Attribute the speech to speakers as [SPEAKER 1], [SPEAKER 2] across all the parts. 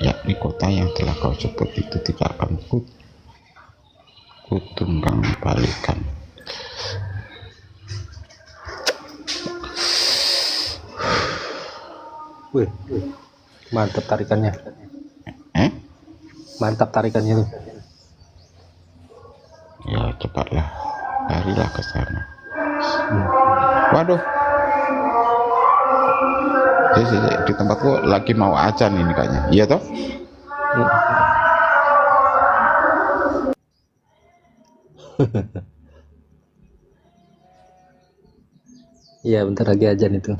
[SPEAKER 1] yakni kota yang telah kau sebut itu tidak akan kutunggang balikan.
[SPEAKER 2] Wih, mantap tarikannya. Mantap tarikannya tuh.
[SPEAKER 1] Ya cepatlah, larilah ke sana. Waduh, di tempatku lagi mau azan ini kayaknya. Iya toh?
[SPEAKER 2] Iya, bentar lagi azan itu.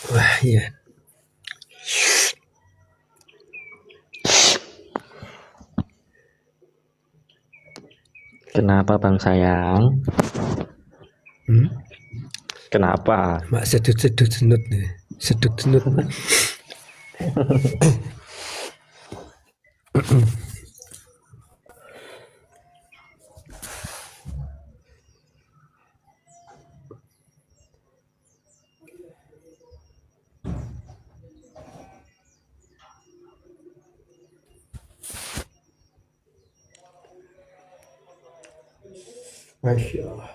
[SPEAKER 2] Wah, iya.
[SPEAKER 3] Kenapa bang sayang? Kenapa?
[SPEAKER 2] Mak sedut senut nih. Sedut senut. Masya Allah.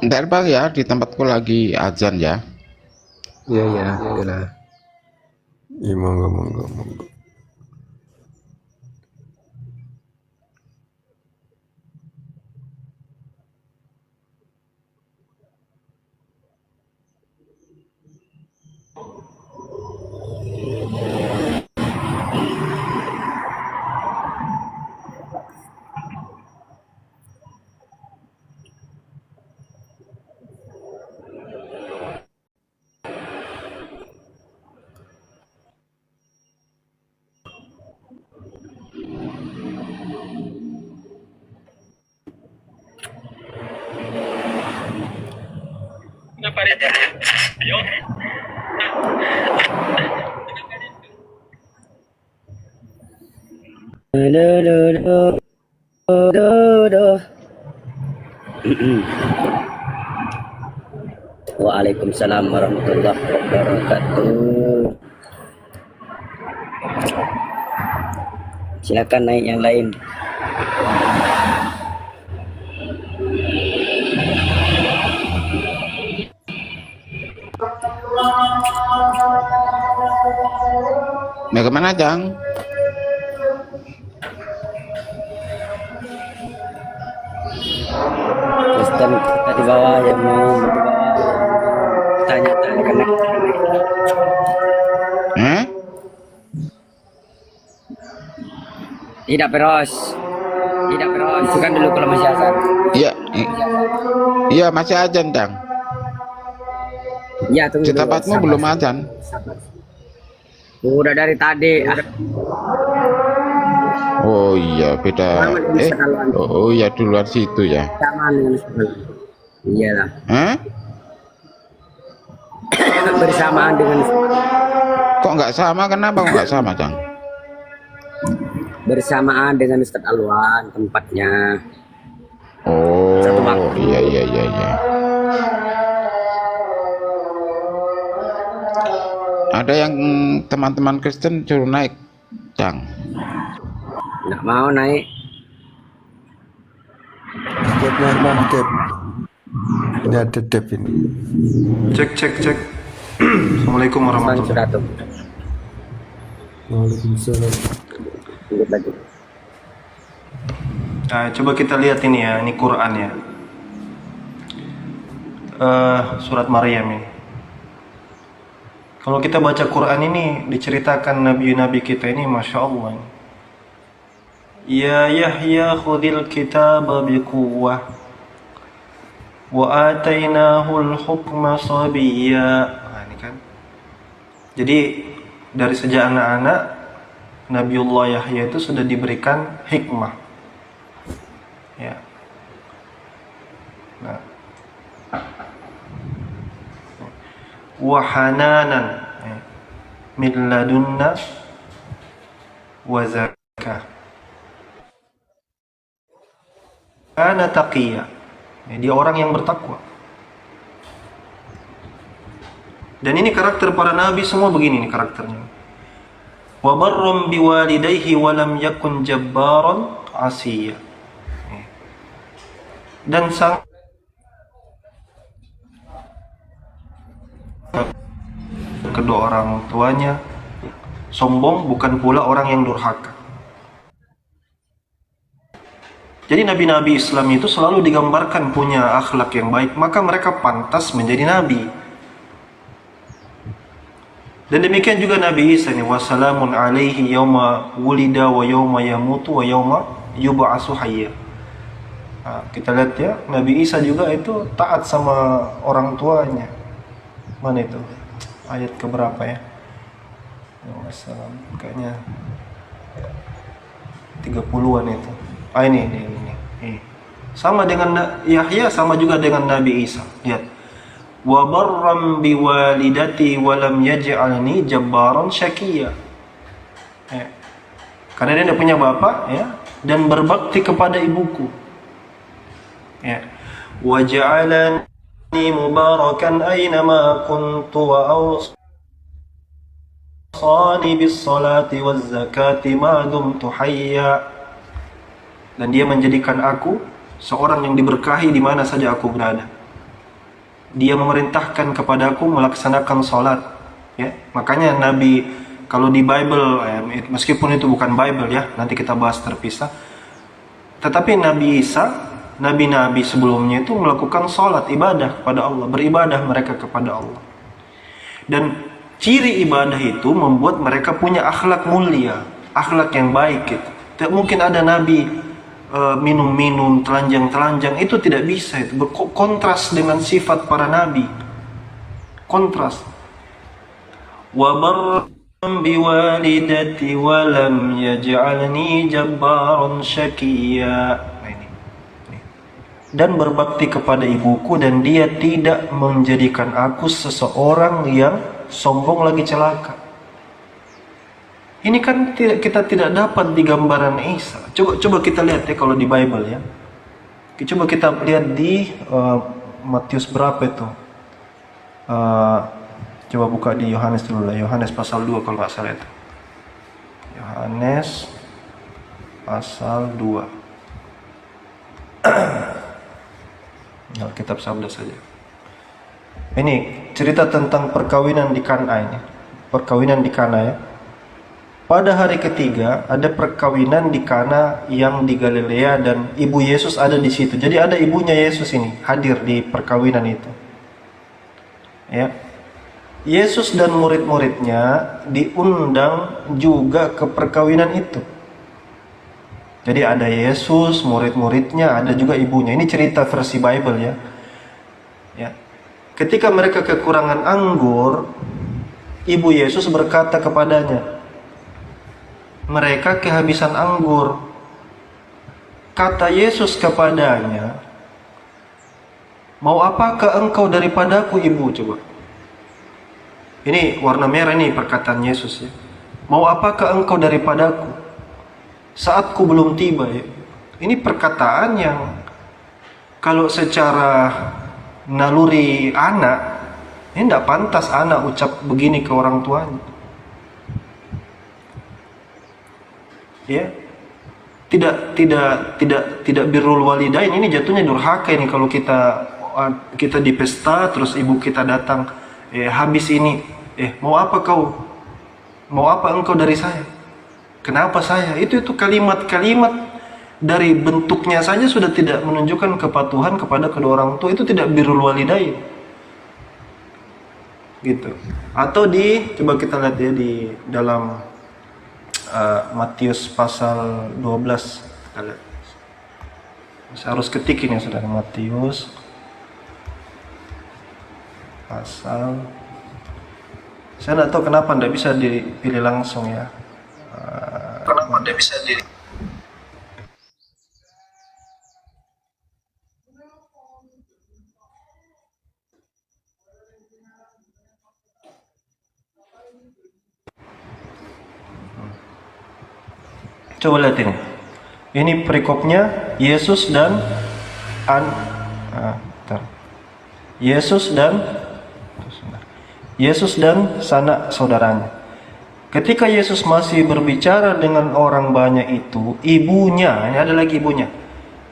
[SPEAKER 1] Ntar bang ya, di tempatku lagi azan ya.
[SPEAKER 2] Iya, iya, udah.
[SPEAKER 4] Iya, monggo.
[SPEAKER 5] Waalaikumsalam warahmatullahi wabarakatuh. Silakan naik yang lain.
[SPEAKER 1] Mau kemana Jang?
[SPEAKER 5] Kristen kita di bawah yang mau di bawah tanya-tanya kena. Tidak peros. Itu kan dulu kalau masih azan.
[SPEAKER 1] Iya masih azan Jang.
[SPEAKER 5] Ya, tunggu
[SPEAKER 1] Di
[SPEAKER 5] dulu,
[SPEAKER 1] tempatmu
[SPEAKER 5] sabar.
[SPEAKER 1] belum azan.
[SPEAKER 5] Udah dari tadi.
[SPEAKER 1] Oh iya beda. Oh iya di luar situ ya.
[SPEAKER 5] Sama dengan sebelum. Iyalah.
[SPEAKER 1] Hah?
[SPEAKER 5] Bersamaan dengan.
[SPEAKER 1] Kok nggak sama? Kenapa kok nggak sama Jang?
[SPEAKER 5] bersamaan dengan Ustadz Alwan tempatnya. Satu
[SPEAKER 1] Oh,
[SPEAKER 5] waktu.
[SPEAKER 1] iya iya iya iya. Ada yang teman-teman Kristen suruh naik, Cang.
[SPEAKER 5] Nggak mau naik.
[SPEAKER 4] Depnya mana Dep? Ini ada Dep ini.
[SPEAKER 6] Cek. Assalamualaikum
[SPEAKER 5] Bang
[SPEAKER 6] warahmatullahi
[SPEAKER 5] sudah tuh.
[SPEAKER 2] Waalaikumsalam.
[SPEAKER 5] Lanjut lagi.
[SPEAKER 6] Nah, coba kita lihat ini ya, ini Quran ya. Surat Maryam ini. Kalau kita baca Quran ini diceritakan nabi-nabi kita ini, masya Allah. Ya Yahya khudil kitaba biquwwah wa atainahul hukma sabiyya. Nah, ini kan. Jadi dari sejak anak-anak Nabiullah Yahya itu sudah diberikan hikmah. Ya. Nah. Wa hananan min ladunna wa zakah. Kana taqiyya. Dia orang yang bertakwa. Dan ini karakter para nabi semua begini nih karakternya. Wa barram biwalidayhi wa lam yakun jabbaran asiyya. Dan sang kedua orang tuanya sombong, bukan pula orang yang durhaka. Jadi nabi-nabi Islam itu selalu digambarkan punya akhlak yang baik, maka mereka pantas menjadi nabi. Dan demikian juga Nabi Isa ini, wassalamun alaihi yauma wulida wa yauma yamutu wa yauma yub'atsu hayya. Nah, kita lihat ya, Nabi Isa juga itu taat sama orang tuanya. Mana itu? Ayat keberapa ya? Wassalam, kayaknya 30-an itu. Ah ini. Sama dengan Yahya, sama juga dengan Nabi Isa. Lihat. Wa barram biwalidati wa lam yaj'alni jabbaran syaqiyya. Karena dia tidak punya bapak ya, dan berbakti kepada ibuku. Ya. Wa ja'alani mubarakan aynama kuntu wa awsani bis salati waz zakati ma dumtu hayya. Dan dia menjadikan aku seorang yang diberkahi di mana saja aku berada. Dia memerintahkan kepadaku melaksanakan sholat. Ya, makanya Nabi, kalau di Bible, meskipun itu bukan Bible ya, nanti kita bahas terpisah. Tetapi Nabi Isa, nabi-nabi sebelumnya itu melakukan sholat, ibadah kepada Allah, beribadah mereka kepada Allah. Dan ciri ibadah itu membuat mereka punya akhlak mulia, akhlak yang baik gitu. Tidak mungkin ada nabi minum-minum, telanjang-telanjang, itu tidak bisa. Itu kontras dengan sifat para nabi. Kontras. Wa barram biwalidati wa lam yaj'alni jabbaran syaqiyya. Nah, ini. Dan berbakti kepada ibuku, dan dia tidak menjadikan aku seseorang yang sombong lagi celaka. Ini kan kita tidak dapat di gambaran Isa. Coba kita lihat ya kalau di Bible ya. Coba kita lihat di Matius berapa itu. Coba buka di Yohanes dulu lah. Yohanes pasal 2 kalau nggak salah itu. Yohanes pasal 2. Alkitab Sabda saja. Ini cerita tentang perkawinan di Kana ini. Perkawinan di Kana ya. Pada hari ketiga ada perkawinan di Kana yang di Galilea, dan ibu Yesus ada di situ. Jadi ada ibunya Yesus ini hadir di perkawinan itu. Ya. Yesus dan murid-muridnya diundang juga ke perkawinan itu. Jadi ada Yesus, murid-muridnya, ada juga ibunya. Ini cerita versi Bible ya. Ya. Ketika mereka kekurangan anggur, ibu Yesus berkata kepadanya, mereka kehabisan anggur. Kata Yesus kepadanya, mau apakah engkau daripadaku, ibu? Coba. Ini warna merah nih perkataan Yesus ya. Mau apakah engkau daripadaku? saatku belum tiba ya. Ini perkataan yang kalau secara naluri anak, ini tidak pantas anak ucap begini ke orang tuanya. Ya, tidak birrul walidain, ini jatuhnya durhaka ini kalau kita di pesta terus ibu kita datang, habis ini, mau apa kau? Mau apa engkau dari saya? Kenapa saya? Itu kalimat-kalimat dari bentuknya saja sudah tidak menunjukkan kepatuhan kepada kedua orang tua. Itu tidak birrul walidain. Gitu. Atau coba kita lihat ya di dalam Matius pasal 12. Kita lihat. Saya harus ketik ini saudara, Matius pasal. Saya tidak tahu kenapa tidak bisa dipilih langsung ya. Kenapa tidak bisa Coba lihat ini. Ini perikopnya Yesus dan Yesus dan sanak saudaranya. Ketika Yesus masih berbicara dengan orang banyak itu, ibunya, ini ada lagi ibunya.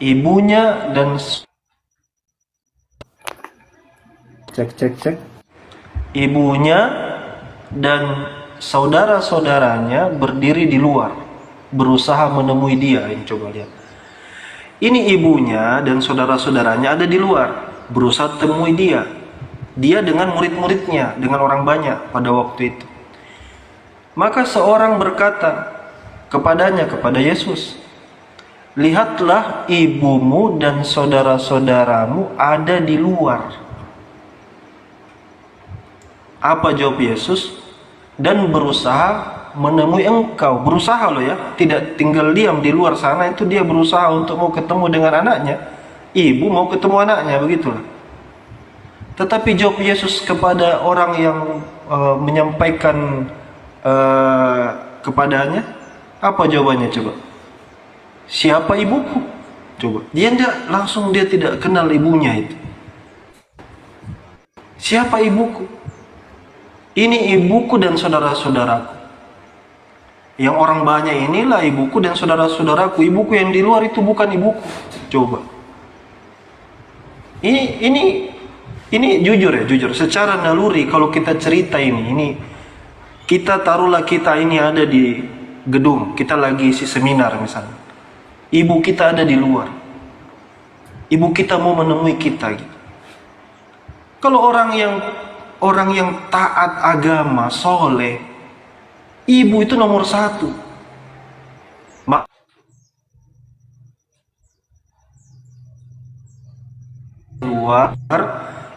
[SPEAKER 6] Ibunya dan
[SPEAKER 4] Cek.
[SPEAKER 6] ibunya dan saudara-saudaranya berdiri di luar, berusaha menemui dia. Ini coba lihat. Ini ibunya dan saudara-saudaranya ada di luar, berusaha temui dia. Dia dengan murid-muridnya, dengan orang banyak pada waktu itu. Maka seorang berkata kepadanya, kepada Yesus, "Lihatlah ibumu dan saudara-saudaramu ada di luar." Apa jawab Yesus? Dan berusaha menemui engkau. Berusaha loh ya, tidak tinggal diam di luar sana. Itu dia berusaha untuk mau ketemu dengan anaknya. Ibu mau ketemu anaknya, begitulah. Tetapi jawab Yesus kepada orang yang menyampaikan kepadanya, apa jawabannya coba? Siapa ibuku? Coba. Dia tidak kenal ibunya itu. Siapa ibuku? Ini ibuku dan saudara-saudaraku. Yang orang banyak inilah ibuku dan saudara-saudaraku. Ibuku yang di luar itu bukan ibuku. Coba. Ini jujur ya, jujur. Secara naluri kalau kita cerita ini kita taruhlah kita ini ada di gedung, kita lagi isi seminar misalnya. Ibu kita ada di luar. Ibu kita mau menemui kita gitu. Kalau orang yang taat agama, soleh, ibu itu nomor satu. Luar,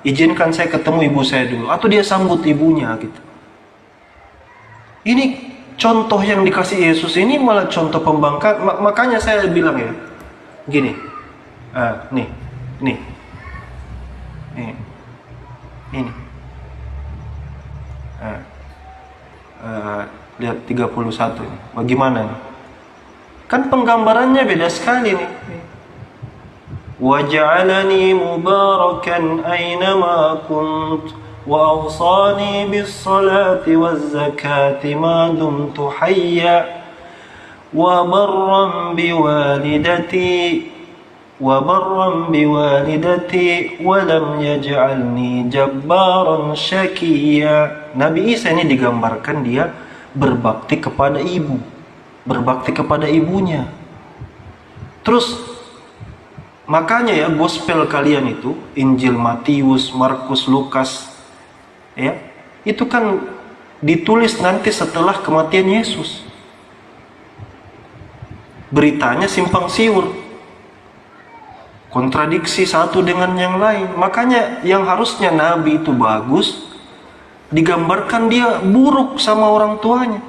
[SPEAKER 6] izinkan saya ketemu ibu saya dulu, atau dia sambut ibunya gitu. Ini contoh yang dikasih Yesus ini malah contoh pembangkang. Makanya saya bilang ya, gini, ini. Lihat 31 ini. Bagaimana nih? Kan penggambarannya beda sekali nih. Waj'alani mubarakan aynama kunt wa awsani bis salati waz zakati ma dumtu hayya wa barran biwalidati wa lam yaj'alni jabbaran syaqiyya. Nabi Isa ini digambarkan dia berbakti kepada ibu, berbakti kepada ibunya. Terus makanya ya, gospel kalian itu, Injil Matius, Markus, Lukas, ya, itu kan ditulis nanti setelah kematian Yesus. Beritanya simpang siur, kontradiksi satu dengan yang lain. Makanya yang harusnya Nabi itu bagus, digambarkan dia buruk sama orang tuanya.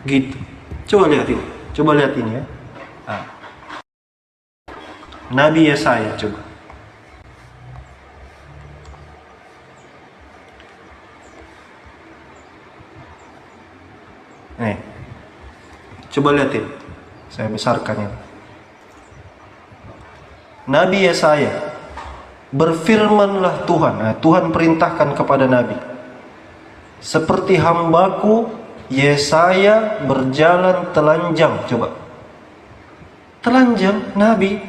[SPEAKER 6] Gitu. Coba lihat ini ya. Nabi Yesaya coba. Nih. Coba lihatin. Saya besarkan ini. Nabi Yesaya, berfirmanlah Tuhan. Nah, Tuhan perintahkan kepada Nabi, seperti hambaku Yesaya berjalan telanjang. Coba, telanjang Nabi,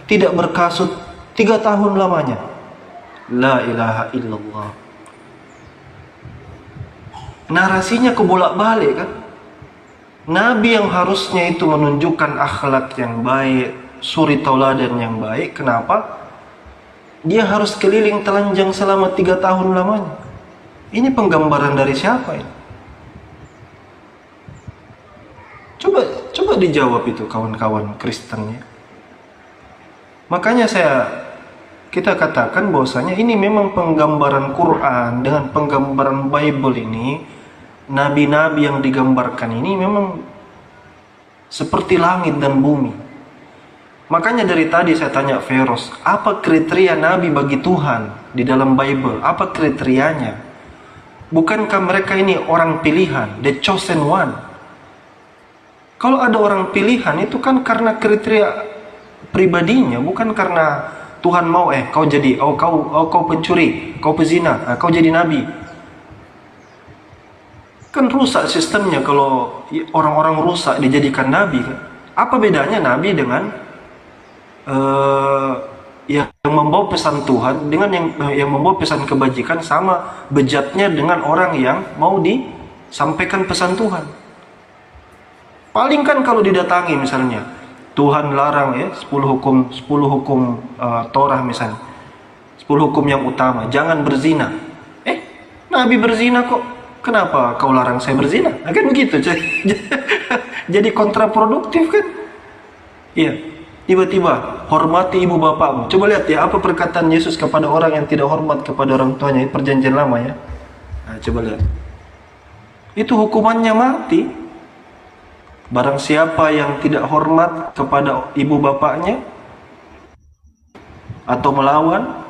[SPEAKER 6] tidak berkasut 3 tahun lamanya. La ilaha illallah. Narasinya kebolak-balik kan. Nabi yang harusnya itu menunjukkan akhlak yang baik, suri tauladan yang baik, kenapa dia harus keliling telanjang selama 3 tahun lamanya? Ini penggambaran dari siapa ini? Coba dijawab itu kawan-kawan Kristen ya. Makanya kita katakan bahwasanya ini memang penggambaran Quran dengan penggambaran Bible ini. Nabi-nabi yang digambarkan ini memang seperti langit dan bumi. Makanya dari tadi saya tanya Feros, apa kriteria nabi bagi Tuhan di dalam Bible? Apa kriterianya? Bukankah mereka ini orang pilihan, the chosen one? Kalau ada orang pilihan itu kan karena kriteria pribadinya, bukan karena Tuhan mau kau jadi, kau pencuri, kau pezina, kau jadi nabi. Kan rusak sistemnya kalau orang-orang rusak dijadikan nabi kan. Apa bedanya nabi dengan yang membawa pesan Tuhan dengan yang membawa pesan kebajikan, sama bejatnya dengan orang yang mau disampaikan pesan Tuhan. Paling kan kalau didatangi misalnya, Tuhan larang ya 10 hukum Torah misalnya. 10 hukum yang utama, jangan berzina. Nabi berzina kok. Kenapa kau larang saya berzina? Nah, kan begitu. Jadi kontraproduktif kan? Iya. Tiba-tiba hormati ibu bapakmu. Coba lihat ya, apa perkataan Yesus kepada orang yang tidak hormat kepada orang tuanya, perjanjian lama ya. Nah, coba lihat. Itu hukumannya mati. Barang siapa yang tidak hormat kepada ibu bapaknya atau melawan,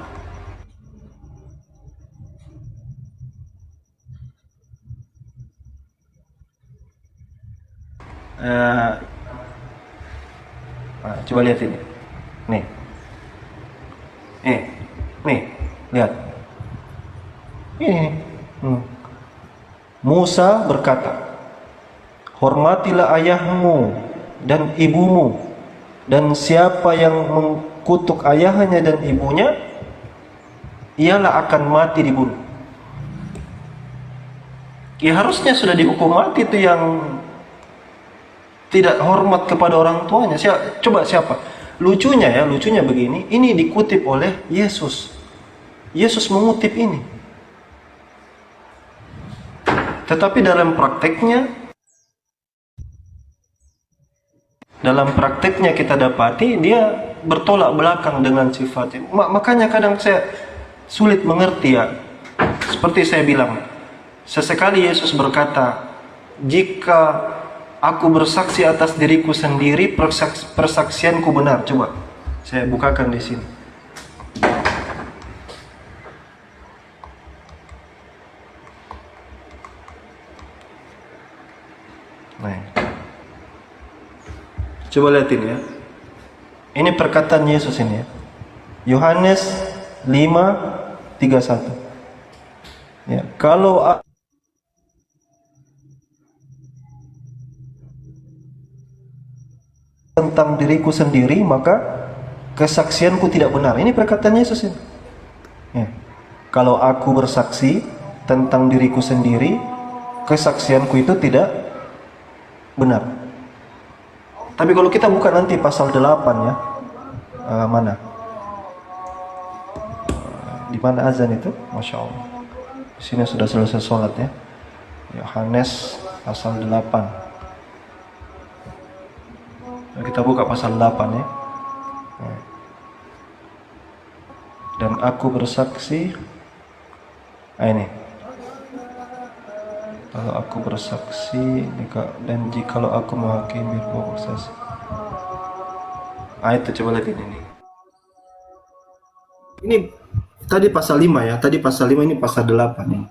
[SPEAKER 6] coba lihat ini. Nih, lihat. Ini. Musa berkata, hormatilah ayahmu dan ibumu, dan siapa yang mengkutuk ayahnya dan ibunya, ialah akan mati dibunuh. Ya harusnya sudah dihukum mati itu yang tidak hormat kepada orang tuanya. Coba siapa? Lucunya begini, ini dikutip oleh Yesus. Yesus mengutip ini. Tetapi dalam prakteknya kita dapati dia bertolak belakang dengan sifatnya. Makanya kadang saya sulit mengerti ya. Seperti saya bilang, sesekali Yesus berkata, jika aku bersaksi atas diriku sendiri, persaksianku benar. Coba saya bukakan di sini. Nah, coba lihatin ya. Ini perkataan Yesus ini ya. Yohanes 5:31. Ya, kalau tentang diriku sendiri, maka kesaksianku tidak benar. Ini perkataan Yesus ini. Ya. Kalau aku bersaksi tentang diriku sendiri, kesaksianku itu tidak benar. Tapi kalau kita buka nanti pasal 8 ya, mana? Di mana azan itu? Masya Allah. Di sini sudah selesai sholat ya. Yohanes pasal 8. Nah, kita buka pasal 8 ya. Dan aku bersaksi. Ini. Kalau aku bersaksi dan jikalau aku menghakimi berbohong saksi. Itu coba lihat ini. Ini tadi pasal 5 ya. Tadi pasal 5, ini pasal 8 ya.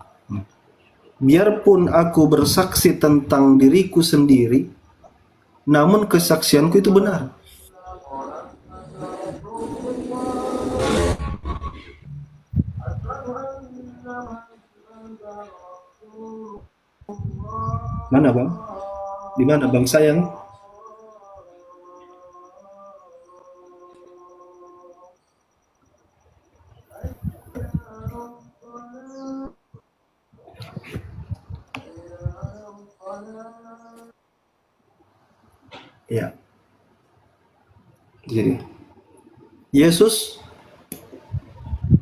[SPEAKER 6] Biarpun aku bersaksi tentang diriku sendiri, namun kesaksianku itu benar. Mana bang? Di mana bang sayang? Ya. Jadi Yesus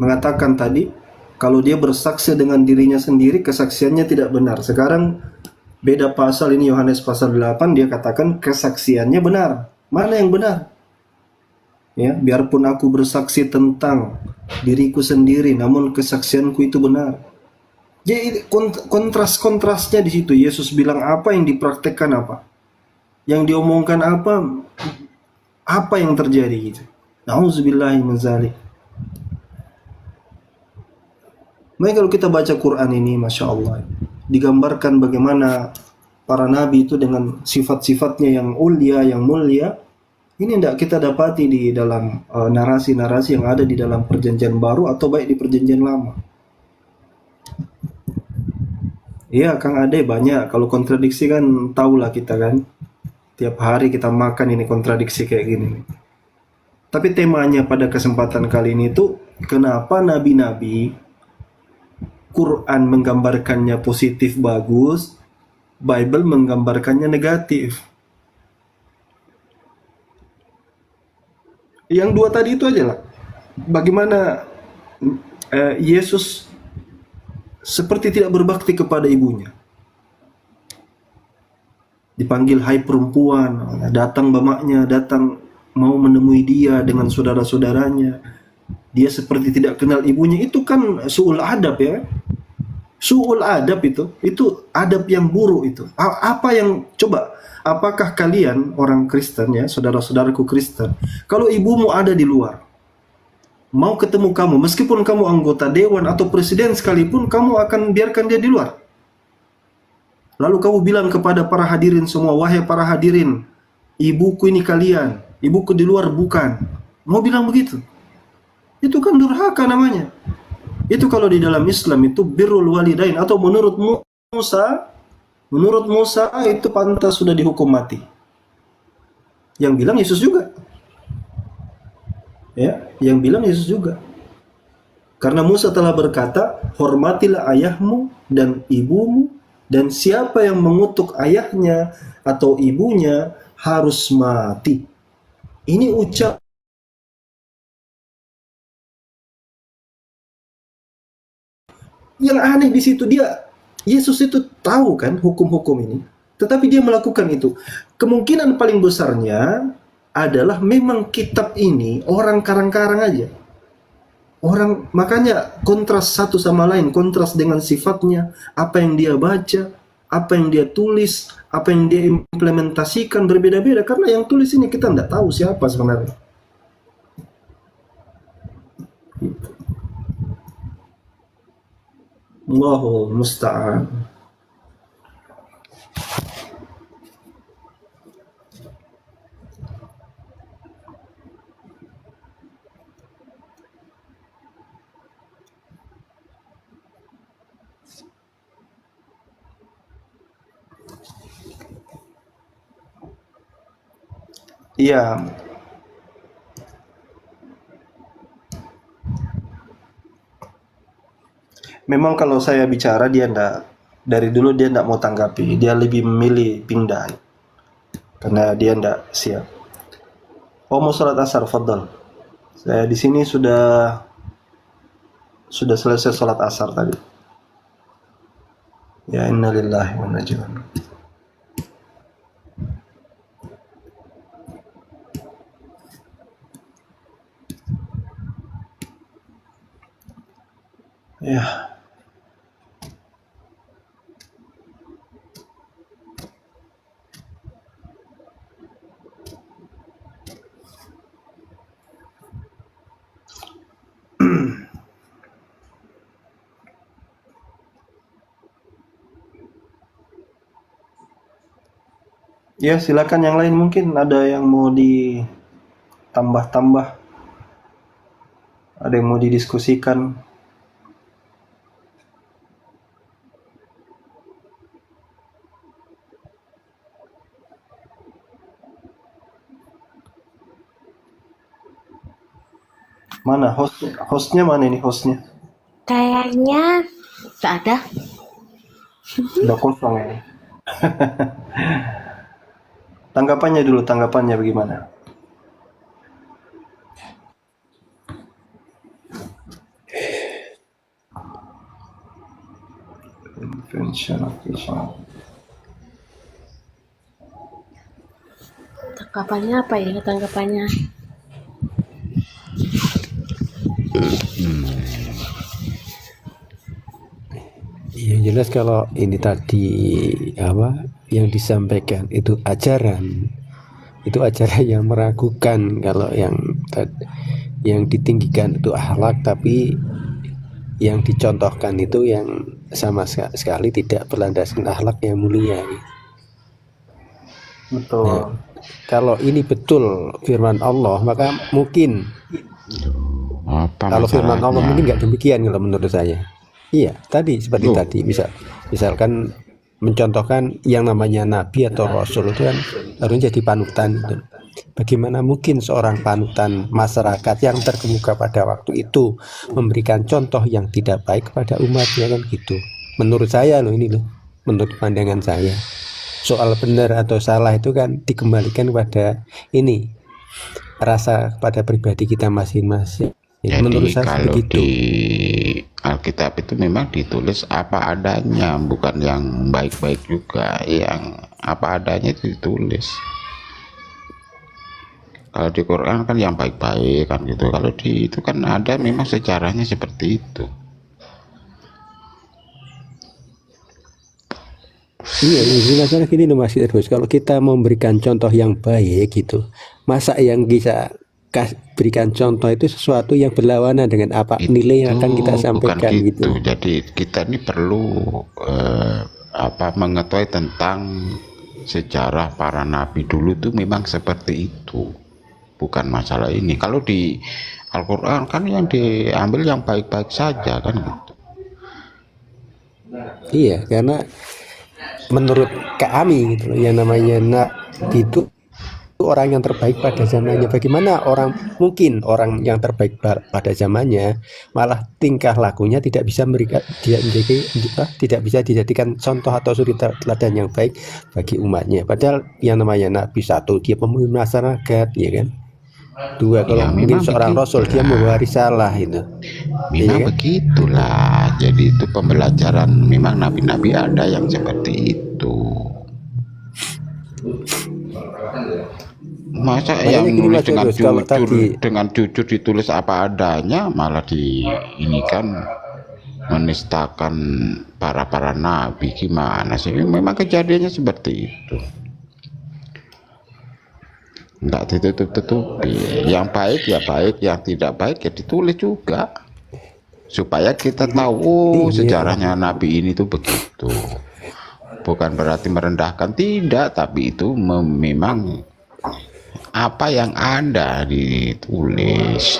[SPEAKER 6] mengatakan tadi kalau dia bersaksi dengan dirinya sendiri kesaksiannya tidak benar. Sekarang beda pasal ini, Yohanes pasal 8 dia katakan kesaksiannya benar. Mana yang benar? Ya, biarpun aku bersaksi tentang diriku sendiri namun kesaksianku itu benar. Jadi kontras-kontrasnya di situ. Yesus bilang apa, yang dipraktekkan apa. Yang diomongkan apa yang terjadi gitu. Nauzubillahi min dzalik. Makanya kalau kita baca Quran ini, Masya Allah, digambarkan bagaimana para nabi itu dengan sifat-sifatnya yang mulia. Ini tidak kita dapati di dalam narasi-narasi yang ada di dalam perjanjian baru atau baik di perjanjian lama. Iya, Kang Ade banyak. Kalau kontradiksi kan tahulah kita kan. Tiap hari kita makan ini kontradiksi kayak gini. Tapi temanya pada kesempatan kali ini tuh, kenapa nabi-nabi Quran menggambarkannya positif bagus, Bible menggambarkannya negatif. Yang dua tadi itu aja lah. Bagaimana Yesus seperti tidak berbakti kepada ibunya. Dipanggil hai perempuan, datang bapaknya, datang mau menemui dia dengan saudara-saudaranya. Dia seperti tidak kenal ibunya. Itu kan su'ul adab ya. Su'ul adab itu adab yang buruk itu. Apa yang, coba, apakah kalian orang Kristen ya, saudara-saudaraku Kristen, kalau ibumu ada di luar, mau ketemu kamu, meskipun kamu anggota dewan atau presiden sekalipun, kamu akan biarkan dia di luar? Lalu kamu bilang kepada para hadirin semua, wahai para hadirin, ibuku ini kalian, ibuku di luar bukan. Mau bilang begitu? Itu kan durhaka namanya. Itu kalau di dalam Islam itu birrul walidain, atau menurut Musa itu pantas sudah dihukum mati. Yang bilang Yesus juga. Ya, yang bilang Yesus juga. Karena Musa telah berkata, hormatilah ayahmu dan ibumu, dan siapa yang mengutuk ayahnya atau ibunya harus mati. Ini ucap yang aneh di situ. Yesus itu tahu kan hukum-hukum ini, tetapi dia melakukan itu. Kemungkinan paling besarnya adalah memang kitab ini orang karang-karang aja. Makanya kontras satu sama lain, kontras dengan sifatnya, apa yang dia baca, apa yang dia tulis, apa yang dia implementasikan berbeda-beda. Karena yang tulis ini kita tidak tahu siapa sebenarnya. Allahul musta'an. Iya. Memang kalau saya bicara dari dulu dia ndak mau tanggapi. Dia lebih memilih pindah. Karena dia ndak siap. Oh, mau sholat asar, fadal. Saya di sini sudah selesai sholat asar tadi. Ya innalillahi wa inna ilaihi raji'un. Ya. Ya, silakan yang lain mungkin ada yang mau ditambah-tambah, ada yang mau didiskusikan. Mana hostnya mana ini hostnya?
[SPEAKER 7] Kayaknya nggak ada.
[SPEAKER 6] Udah kosong ya. Tanggapannya bagaimana?
[SPEAKER 7] Tanggapannya apa ya? Tanggapannya
[SPEAKER 2] Yang jelas kalau ini tadi apa yang disampaikan itu ajaran yang meragukan. Kalau yang ditinggikan itu akhlak, tapi yang dicontohkan itu yang sama sekali tidak berlandaskan akhlak yang mulia.
[SPEAKER 6] Betul.
[SPEAKER 2] Nah, kalau ini betul firman Allah, maka mungkin kalau firman Allah mungkin nggak demikian kalau menurut saya. Iya, tadi seperti tadi misalkan mencontohkan yang namanya nabi atau rasul itu kan harusnya jadi panutan gitu. Bagaimana mungkin seorang panutan masyarakat yang terkemuka pada waktu itu memberikan contoh yang tidak baik kepada umatnya, kan gitu. Menurut saya loh, ini loh, menurut pandangan saya. Soal benar atau salah itu kan dikembalikan kepada ini, rasa pada pribadi kita masing-masing.
[SPEAKER 1] Jadi
[SPEAKER 2] menurut saya
[SPEAKER 1] kalau
[SPEAKER 2] begitu.
[SPEAKER 1] di Alkitab itu memang ditulis apa adanya, bukan yang baik-baik juga. Yang apa adanya itu ditulis. Kalau di Quran kan yang baik-baik kan gitu. Kalau di itu kan ada memang sejarahnya seperti itu.
[SPEAKER 2] Iya, masalah gini loh Mas Terus. Kalau kita memberikan contoh yang baik gitu, masa yang bisa berikan contoh itu sesuatu yang berlawanan dengan apa itu, nilai yang akan kita sampaikan gitu.
[SPEAKER 1] Jadi kita ini perlu mengetahui tentang sejarah para nabi dulu tuh memang seperti itu. Bukan masalah ini. Kalau di Al-Quran kan yang diambil yang baik-baik saja kan gitu.
[SPEAKER 2] Iya, karena menurut kami gitu, yang namanya nabi itu orang yang terbaik pada zamannya. Bagaimana orang yang terbaik pada zamannya malah tingkah lakunya tidak bisa tidak bisa dijadikan contoh atau suri teladan yang baik bagi umatnya. Padahal yang namanya nabi, satu, dia pemimpin masyarakat, ya kan. Dua, kalau ya, mungkin seorang rasul dia membawa risalah itu.
[SPEAKER 1] Memang ya, kan? Begitulah. Jadi itu pembelajaran. Memang nabi-nabi ada yang seperti itu. Masa yang nulis dengan jujur ditulis apa adanya, malah ini kan menistakan para nabi. Gimana sih? Memang kejadiannya seperti itu. Enggak ditutup-tutupi. Yang baik ya baik, yang tidak baik ya ditulis juga, supaya kita tahu sejarahnya nabi ini tuh begitu. Bukan berarti merendahkan, tidak, tapi itu memang apa yang ada ditulis.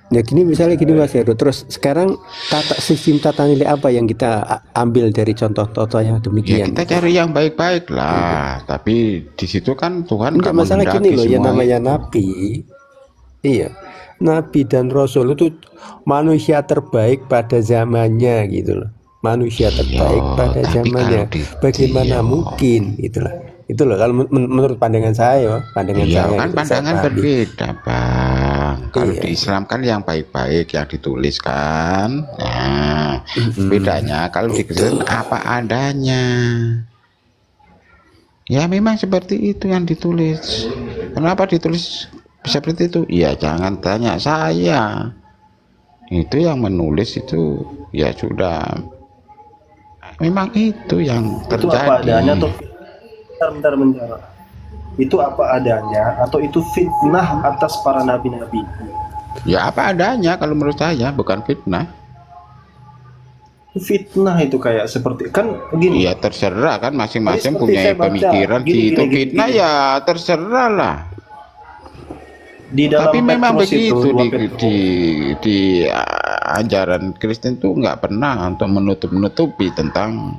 [SPEAKER 2] Ya gini, misalnya gini Mas Heru, terus sekarang sistem tata nilai apa yang kita ambil dari contoh-contoh yang demikian?
[SPEAKER 1] Ya kita cari yang baik-baik lah, tapi di situ kan Tuhan nggak
[SPEAKER 2] masalah gini loh, yang namanya nabi, iya, nabi dan rasul itu manusia terbaik pada zamannya gitu loh, manusia terbaik pada zamannya. Bagaimana mungkin itulah. Itu loh kalau menurut pandangan saya, saya
[SPEAKER 1] kan pandangan berbeda Bang. Kalau di Islam kan yang baik-baik yang ditulis kan. Nah, bedanya kalau di Kristen apa adanya. Ya memang seperti itu yang ditulis. Kenapa ditulis seperti itu? Ya jangan tanya saya. Itu yang menulis itu ya sudah. Memang itu yang terjadi. Itu apa adanya tuh?
[SPEAKER 6] Bentar. Itu apa adanya atau itu fitnah atas para nabi-nabi?
[SPEAKER 1] Ya apa adanya kalau menurut saya, bukan fitnah.
[SPEAKER 6] fitnah itu kayak seperti kan begini.
[SPEAKER 1] Ya terserah kan, masing-masing
[SPEAKER 6] Seperti
[SPEAKER 1] punya
[SPEAKER 6] saya baca,
[SPEAKER 1] pemikiran
[SPEAKER 6] gini,
[SPEAKER 1] gitu.
[SPEAKER 6] gini,
[SPEAKER 1] Fitnah
[SPEAKER 6] gini.
[SPEAKER 1] ya terserah lah.
[SPEAKER 6] Di dalam
[SPEAKER 1] Tapi memang
[SPEAKER 6] Petrus itu,
[SPEAKER 1] begitu
[SPEAKER 6] 2
[SPEAKER 1] di,
[SPEAKER 6] Petrus.
[SPEAKER 1] di ajaran Kristen tuh nggak pernah untuk menutup-nutupi tentang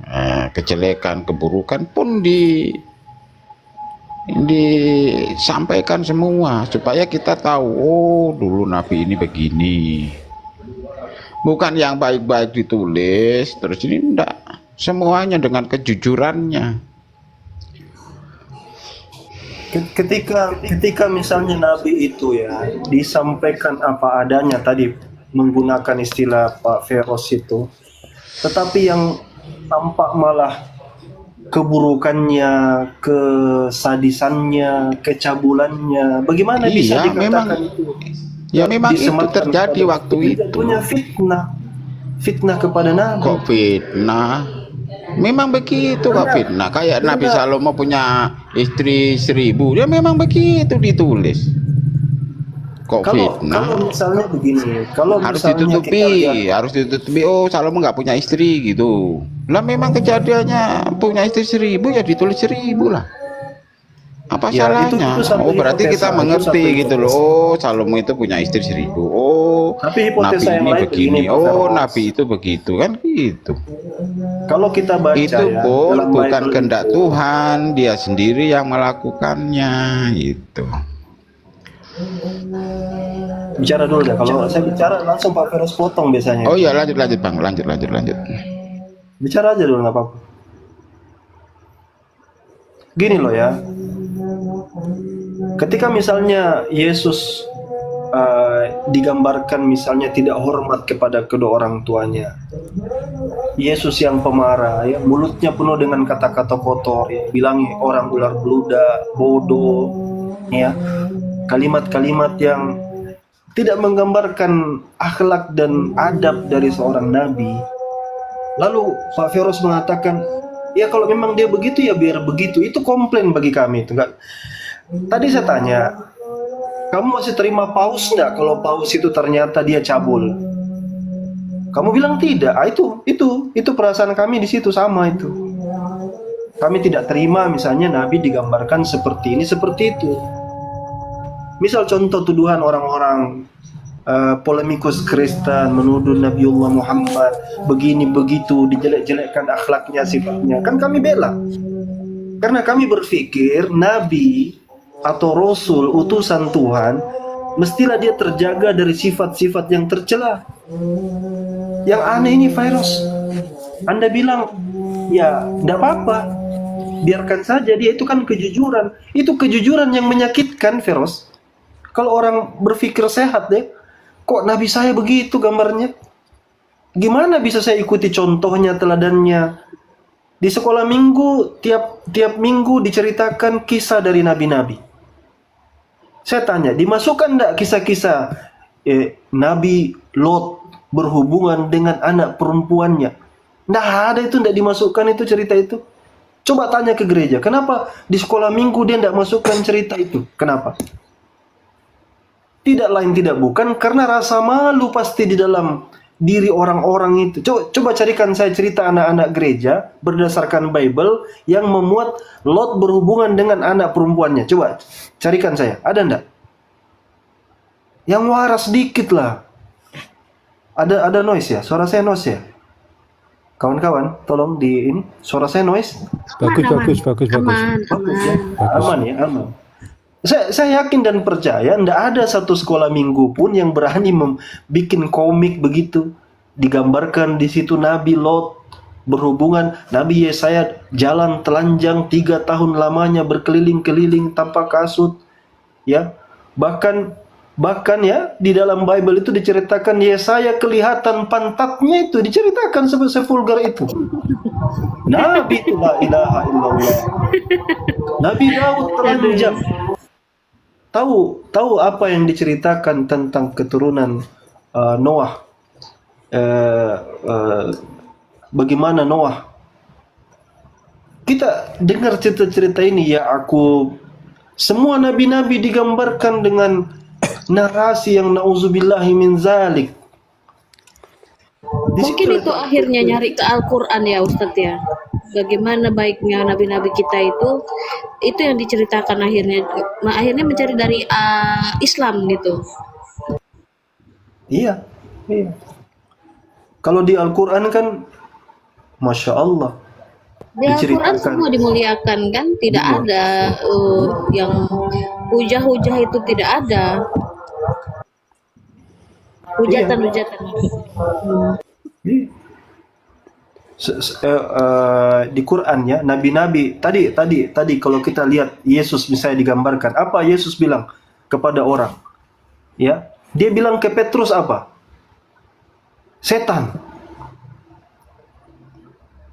[SPEAKER 1] kejelekan, keburukan pun disampaikan semua supaya kita tahu, oh dulu Nabi ini begini. Bukan yang baik-baik ditulis terus ini enggak, semuanya dengan kejujurannya.
[SPEAKER 6] Ketika misalnya Nabi itu ya disampaikan apa adanya tadi menggunakan istilah Pak Feros itu, tetapi yang tampak malah keburukannya, kesadisannya, kecabulannya, bagaimana bisa
[SPEAKER 1] Iya, memang
[SPEAKER 6] dikatakan itu?
[SPEAKER 1] ya memang itu
[SPEAKER 6] Disematkan
[SPEAKER 1] terjadi
[SPEAKER 6] kepada-
[SPEAKER 1] waktu itu.
[SPEAKER 6] Jatuhnya fitnah kepada Nabi.
[SPEAKER 1] Kok fitnah? Memang begitu kok fitnah. Kayak Nabi Salomo punya istri 1000, ya memang begitu ditulis. Kok
[SPEAKER 6] Kalau
[SPEAKER 1] fitnah?
[SPEAKER 6] misalnya begini, kalau
[SPEAKER 1] Harus
[SPEAKER 6] misalnya kita lihat,
[SPEAKER 1] harus ditutupi. Oh Salomo nggak punya istri gitu. Lah memang kejadiannya punya istri 1000 ya ditulis 1000 lah. Apa
[SPEAKER 6] Ya,
[SPEAKER 1] salahnya?
[SPEAKER 6] itu satu
[SPEAKER 1] Oh berarti
[SPEAKER 6] hipotesa,
[SPEAKER 1] kita
[SPEAKER 6] itu
[SPEAKER 1] mengerti
[SPEAKER 6] satu
[SPEAKER 1] gitu loh. Oh Salomo itu punya istri 1000. Oh
[SPEAKER 6] Tapi
[SPEAKER 1] Nabi
[SPEAKER 6] hipotesa yang
[SPEAKER 1] ini
[SPEAKER 6] lain
[SPEAKER 1] begini.
[SPEAKER 6] begini, Pak
[SPEAKER 1] Oh
[SPEAKER 6] Feros.
[SPEAKER 1] Nabi itu begitu kan gitu.
[SPEAKER 6] kalau kita baca
[SPEAKER 1] Itu
[SPEAKER 6] ya,
[SPEAKER 1] pun
[SPEAKER 6] dalam
[SPEAKER 1] bukan
[SPEAKER 6] Bible
[SPEAKER 1] kehendak
[SPEAKER 6] itu,
[SPEAKER 1] Tuhan, dia sendiri yang melakukannya gitu.
[SPEAKER 6] bicara dulu deh. Kalau saya bicara langsung Pak Feros potong biasanya.
[SPEAKER 1] Oh iya lanjut Bang, lanjut.
[SPEAKER 6] Bicara aja dulu nggak apa-apa. Gini loh ya. Ketika misalnya Yesus digambarkan misalnya tidak hormat kepada kedua orang tuanya. Yesus yang pemarah, ya, mulutnya penuh dengan kata-kata kotor, ya, bilangi orang ular beludak, bodoh, ya, kalimat-kalimat yang tidak menggambarkan akhlak dan adab dari seorang nabi. Lalu Pak Feros mengatakan, ya kalau memang dia begitu ya biar begitu. Itu komplain bagi kami. Itu enggak. Tadi saya tanya, kamu masih terima paus enggak kalau paus itu ternyata dia cabul? Kamu bilang tidak. Ah, itu perasaan kami di situ sama itu. Kami tidak terima misalnya Nabi digambarkan seperti ini, seperti itu. Misal contoh tuduhan orang-orang polemikus Kristen menuduh Nabiullah Muhammad begini begitu, dijelek-jelekkan akhlaknya, sifatnya. Kan kami bela. Karena kami berpikir Nabi atau Rasul utusan Tuhan mestilah dia terjaga dari sifat-sifat yang tercela. Yang aneh ini virus. Anda bilang ya tidak apa-apa, biarkan saja, dia itu kan kejujuran. Itu kejujuran yang menyakitkan virus. Kalau orang berpikir sehat deh, kok Nabi saya begitu gambarnya? Gimana bisa saya ikuti contohnya, teladannya? Di sekolah minggu tiap minggu diceritakan kisah dari nabi-nabi. Saya tanya, dimasukkan enggak kisah-kisah Nabi Lot berhubungan dengan anak perempuannya? Nggak ada, itu enggak dimasukkan itu cerita itu. Coba tanya ke gereja, kenapa di sekolah minggu dia enggak masukkan cerita itu? Kenapa? Tidak lain tidak bukan karena rasa malu pasti di dalam diri orang-orang itu. Coba carikan saya cerita anak-anak gereja berdasarkan Bible yang memuat Lot berhubungan dengan anak perempuannya. Coba carikan saya, ada enggak? Yang waras dikit lah. Ada noise ya? Suara saya noise ya? Kawan-kawan, tolong di ini suara saya noise.
[SPEAKER 2] Bagus.
[SPEAKER 7] Aman.
[SPEAKER 6] Aman ya, aman. Saya yakin dan percaya tidak ada satu sekolah minggu pun yang berani bikin komik begitu. Digambarkan di situ Nabi Lot berhubungan, Nabi Yesaya jalan telanjang 3 tahun lamanya berkeliling-keliling tanpa kasut. Ya, bahkan ya di dalam Bible itu diceritakan Yesaya kelihatan pantatnya itu diceritakan sevulgar itu. Nabi itu la ilaha illallah. Nabi Daud telanjang. Tahu apa yang diceritakan tentang keturunan Noah? Bagaimana Noah? Kita dengar cerita-cerita ini ya, semua nabi-nabi digambarkan dengan narasi yang nauzubillahi min zalik. Di
[SPEAKER 7] Mungkin
[SPEAKER 6] situ
[SPEAKER 7] itu akhirnya nyari ke Al-Quran ya Ustadz ya. Bagaimana baiknya nabi-nabi kita itu yang diceritakan akhirnya mencari dari Islam gitu.
[SPEAKER 6] iya, iya. Kalau di Al-Quran kan, Masya Allah,
[SPEAKER 7] Di Al-Quran
[SPEAKER 6] diceritakan.
[SPEAKER 7] semua dimuliakan kan, tidak
[SPEAKER 6] Iya.
[SPEAKER 7] ada yang hujah-hujah itu tidak ada. Hujatan-hujatan.
[SPEAKER 6] Iya. Di Quran ya, nabi-nabi tadi kalau kita lihat Yesus misalnya digambarkan, apa Yesus bilang kepada orang? Ya, dia bilang ke Petrus apa? Setan.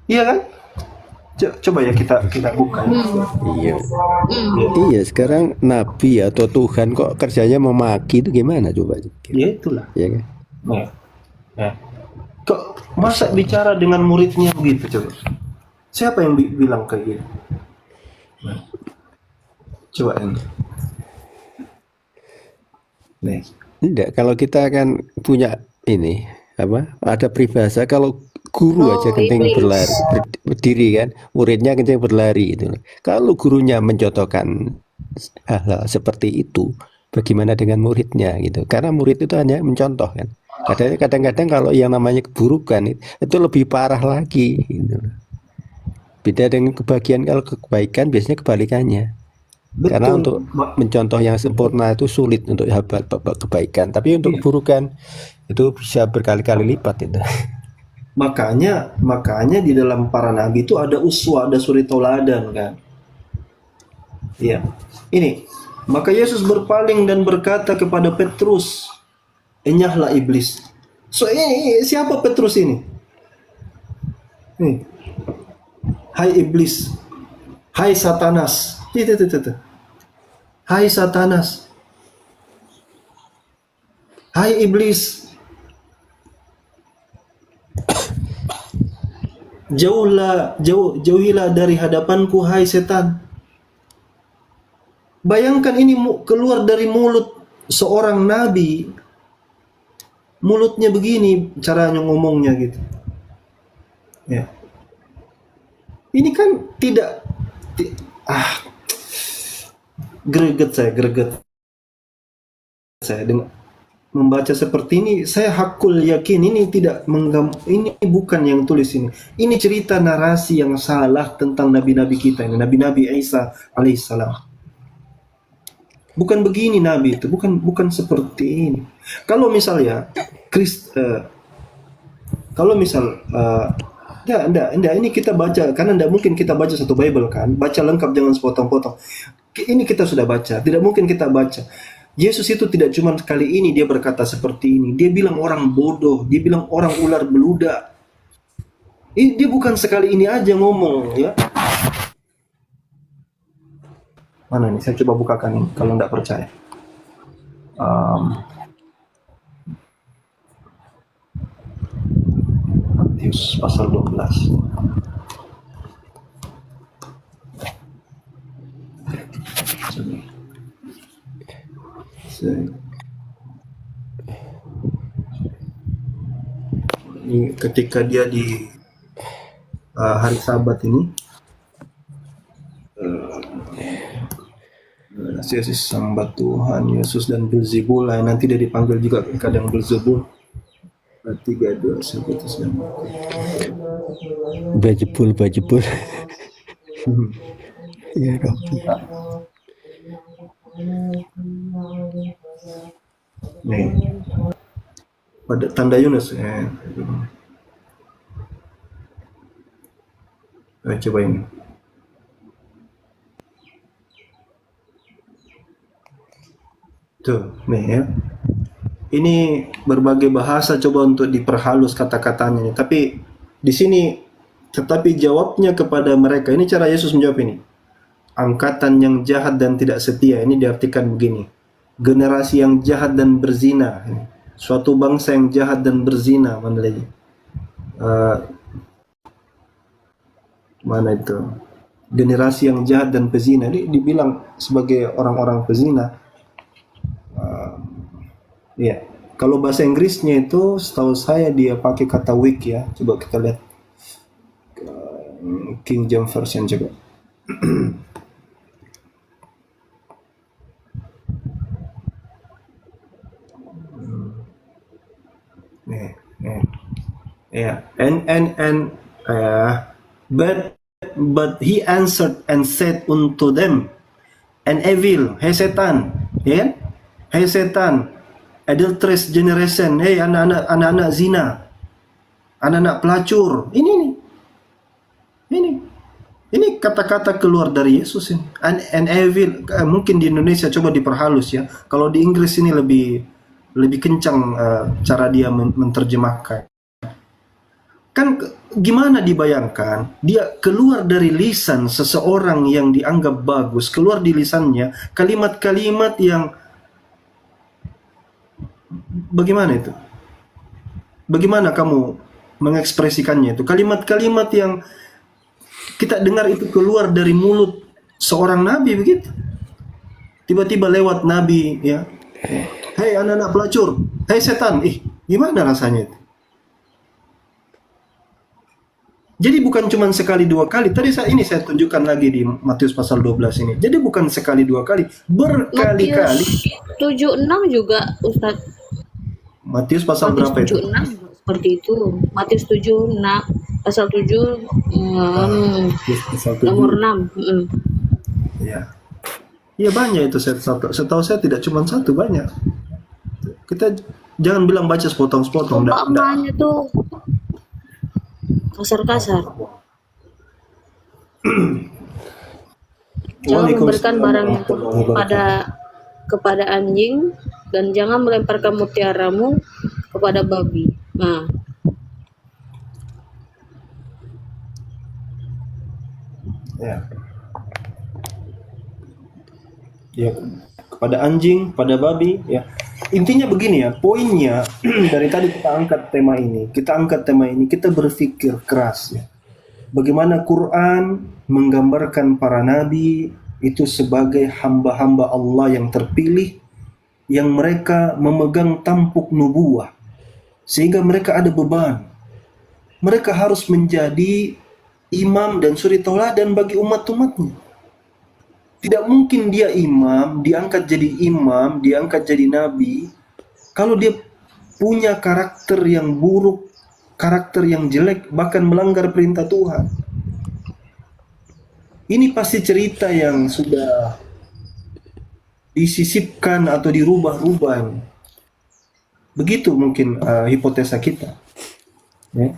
[SPEAKER 6] Iya kan? Coba ya kita buka.
[SPEAKER 2] Iya. Iya, sekarang nabi atau Tuhan kok kerjanya memaki itu gimana coba?
[SPEAKER 6] Ya itulah.
[SPEAKER 2] Iya kan?
[SPEAKER 6] Ya. Kok masa bicara dengan muridnya begitu coba? Siapa yang bilang kayak gitu? Coba ini. Nih.
[SPEAKER 2] Enggak, kalau kita kan punya ini apa? Ada peribahasa kalau guru aja kencing berlari berdiri kan, muridnya kencing berlari itu. Kalau gurunya mencontohkan hal-hal seperti itu, bagaimana dengan muridnya gitu? Karena murid itu hanya mencontoh kan. Kadang-kadang kalau yang namanya keburukan itu lebih parah lagi gitu. Beda dengan kebahagiaan, kalau kebaikan biasanya kebalikannya.
[SPEAKER 6] Betul.
[SPEAKER 2] Karena untuk mencontoh yang sempurna itu sulit untuk kebaikan, tapi untuk keburukan itu bisa berkali-kali lipat itu.
[SPEAKER 6] Makanya di dalam para nabi itu ada uswah, ada suri tauladan kan. Iya. Ini, maka Yesus berpaling dan berkata kepada Petrus, "Enyahlah iblis." So ini siapa Petrus ini? Nih. Hai iblis. Hai Satanas. Itu. Hai Satanas. Hai iblis. Jauhilah dari hadapanku, hai setan. Bayangkan ini keluar dari mulut seorang nabi. Mulutnya begini caranya ngomongnya gitu. Ya. Ini kan greget saya dengan membaca seperti ini. Saya hakul yakin ini ini bukan yang tulis ini. Ini cerita narasi yang salah tentang nabi-nabi kita ini, Nabi Isa alaihissalam. Bukan begini nabi itu, bukan seperti ini. Kalau misalnya enggak, ini kita baca, karena enggak mungkin kita baca satu Bible kan, baca lengkap jangan sepotong-potong. Ini kita sudah baca, tidak mungkin kita baca. Yesus itu tidak cuma kali ini dia berkata seperti ini, dia bilang orang bodoh, dia bilang orang ular beludak. Dia bukan sekali ini aja ngomong ya. Mana nih, saya coba bukakan ini kalau enggak percaya. Matius pasal 12. Ini ketika dia di hari Sabat ini, Yesus sambat Tuhan Yesus dan Belzebul, nanti dia dipanggil juga kadang Belzebul. 3-2
[SPEAKER 2] Bajebul. Ya,
[SPEAKER 6] nih pada tanda Yunus ya. Coba ini. Tuh, nih ya. Ini berbagai bahasa coba untuk diperhalus kata-katanya nih. Tapi di sini jawabnya kepada mereka. Ini cara Yesus menjawab ini. Angkatan yang jahat dan tidak setia, ini diartikan begini. Generasi yang jahat dan berzina. Suatu bangsa yang jahat dan berzina, mana lagi? Mana itu? Generasi yang jahat dan pezina. Ini dibilang sebagai orang-orang pezina. Ya. Kalau bahasa Inggrisnya itu setahu saya dia pakai kata weak ya. Coba kita lihat King James Version coba. Nih, nih. Yeah, but he answered and said unto them, an evil, hey setan, ya kan? Hey setan, adulterous generation, hey anak-anak zina, anak-anak pelacur. Ini kata-kata keluar dari Yesus ini. An evil, mungkin di Indonesia coba diperhalus ya. Kalau di Inggris ini lebih kencang cara dia menerjemahkan. Kan gimana dibayangkan dia keluar dari lisan seseorang yang dianggap bagus, keluar di lisannya kalimat-kalimat yang bagaimana itu? Bagaimana kamu mengekspresikannya itu? Kalimat-kalimat yang kita dengar itu keluar dari mulut seorang nabi begitu. Tiba-tiba lewat nabi ya. Hei anak-anak pelacur, hei setan, gimana rasanya itu? Jadi bukan cuma sekali dua kali. Tadi saya tunjukkan lagi di Matius pasal 12 ini. Jadi bukan sekali dua kali, berkali-kali.
[SPEAKER 7] Matius 7:6 juga, Ustaz.
[SPEAKER 6] Matius pasal
[SPEAKER 7] Matius
[SPEAKER 6] berapa itu?
[SPEAKER 7] 7:6 juga seperti itu. Matius 7:6 pasal 7
[SPEAKER 6] Pasal 7.
[SPEAKER 7] nomor 6.
[SPEAKER 6] Iya. Iya banyak itu. Setahu saya tidak cuma satu, banyak. Kita jangan bilang baca sepotong-sepotong.
[SPEAKER 7] Umpamanya tuh kasar-kasar. Jangan memberikan barang kepada anjing dan jangan melemparkan mutiaramu kepada babi. Nah,
[SPEAKER 6] ya kepada anjing, pada babi ya. Intinya begini ya, poinnya dari tadi kita angkat tema ini, kita berpikir keras ya. Bagaimana Quran menggambarkan para nabi itu sebagai hamba-hamba Allah yang terpilih, yang mereka memegang tampuk nubuah, sehingga mereka ada beban. Mereka harus menjadi imam dan suri tauladan bagi umat-umatnya. Tidak mungkin dia diangkat jadi nabi, kalau dia punya karakter yang buruk, karakter yang jelek, bahkan melanggar perintah Tuhan. Ini pasti cerita yang sudah disisipkan atau dirubah-rubah. Begitu mungkin hipotesa kita. Ya.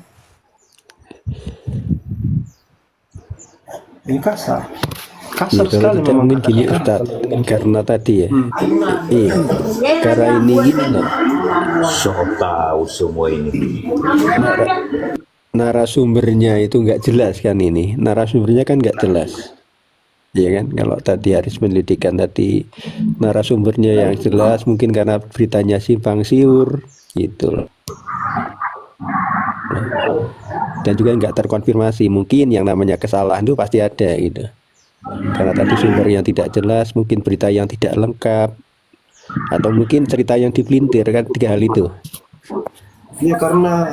[SPEAKER 6] Ini kasar sekali memang.
[SPEAKER 2] Mungkin gini Ustaz, karena tadi ya, karena ini gini loh,
[SPEAKER 8] tahu semua ini.
[SPEAKER 2] narasumbernya itu nggak jelas kan, ini narasumbernya kan nggak jelas, ya kan? Kalau tadi Haris Pendidikan tadi narasumbernya yang jelas, mungkin karena beritanya simpang siur gitu loh. Dan juga nggak terkonfirmasi, mungkin yang namanya kesalahan itu pasti ada gitu. Karena tadi sumber yang tidak jelas, mungkin berita yang tidak lengkap, atau mungkin cerita yang dipelintir, kan 3 hal itu.
[SPEAKER 6] Ya karena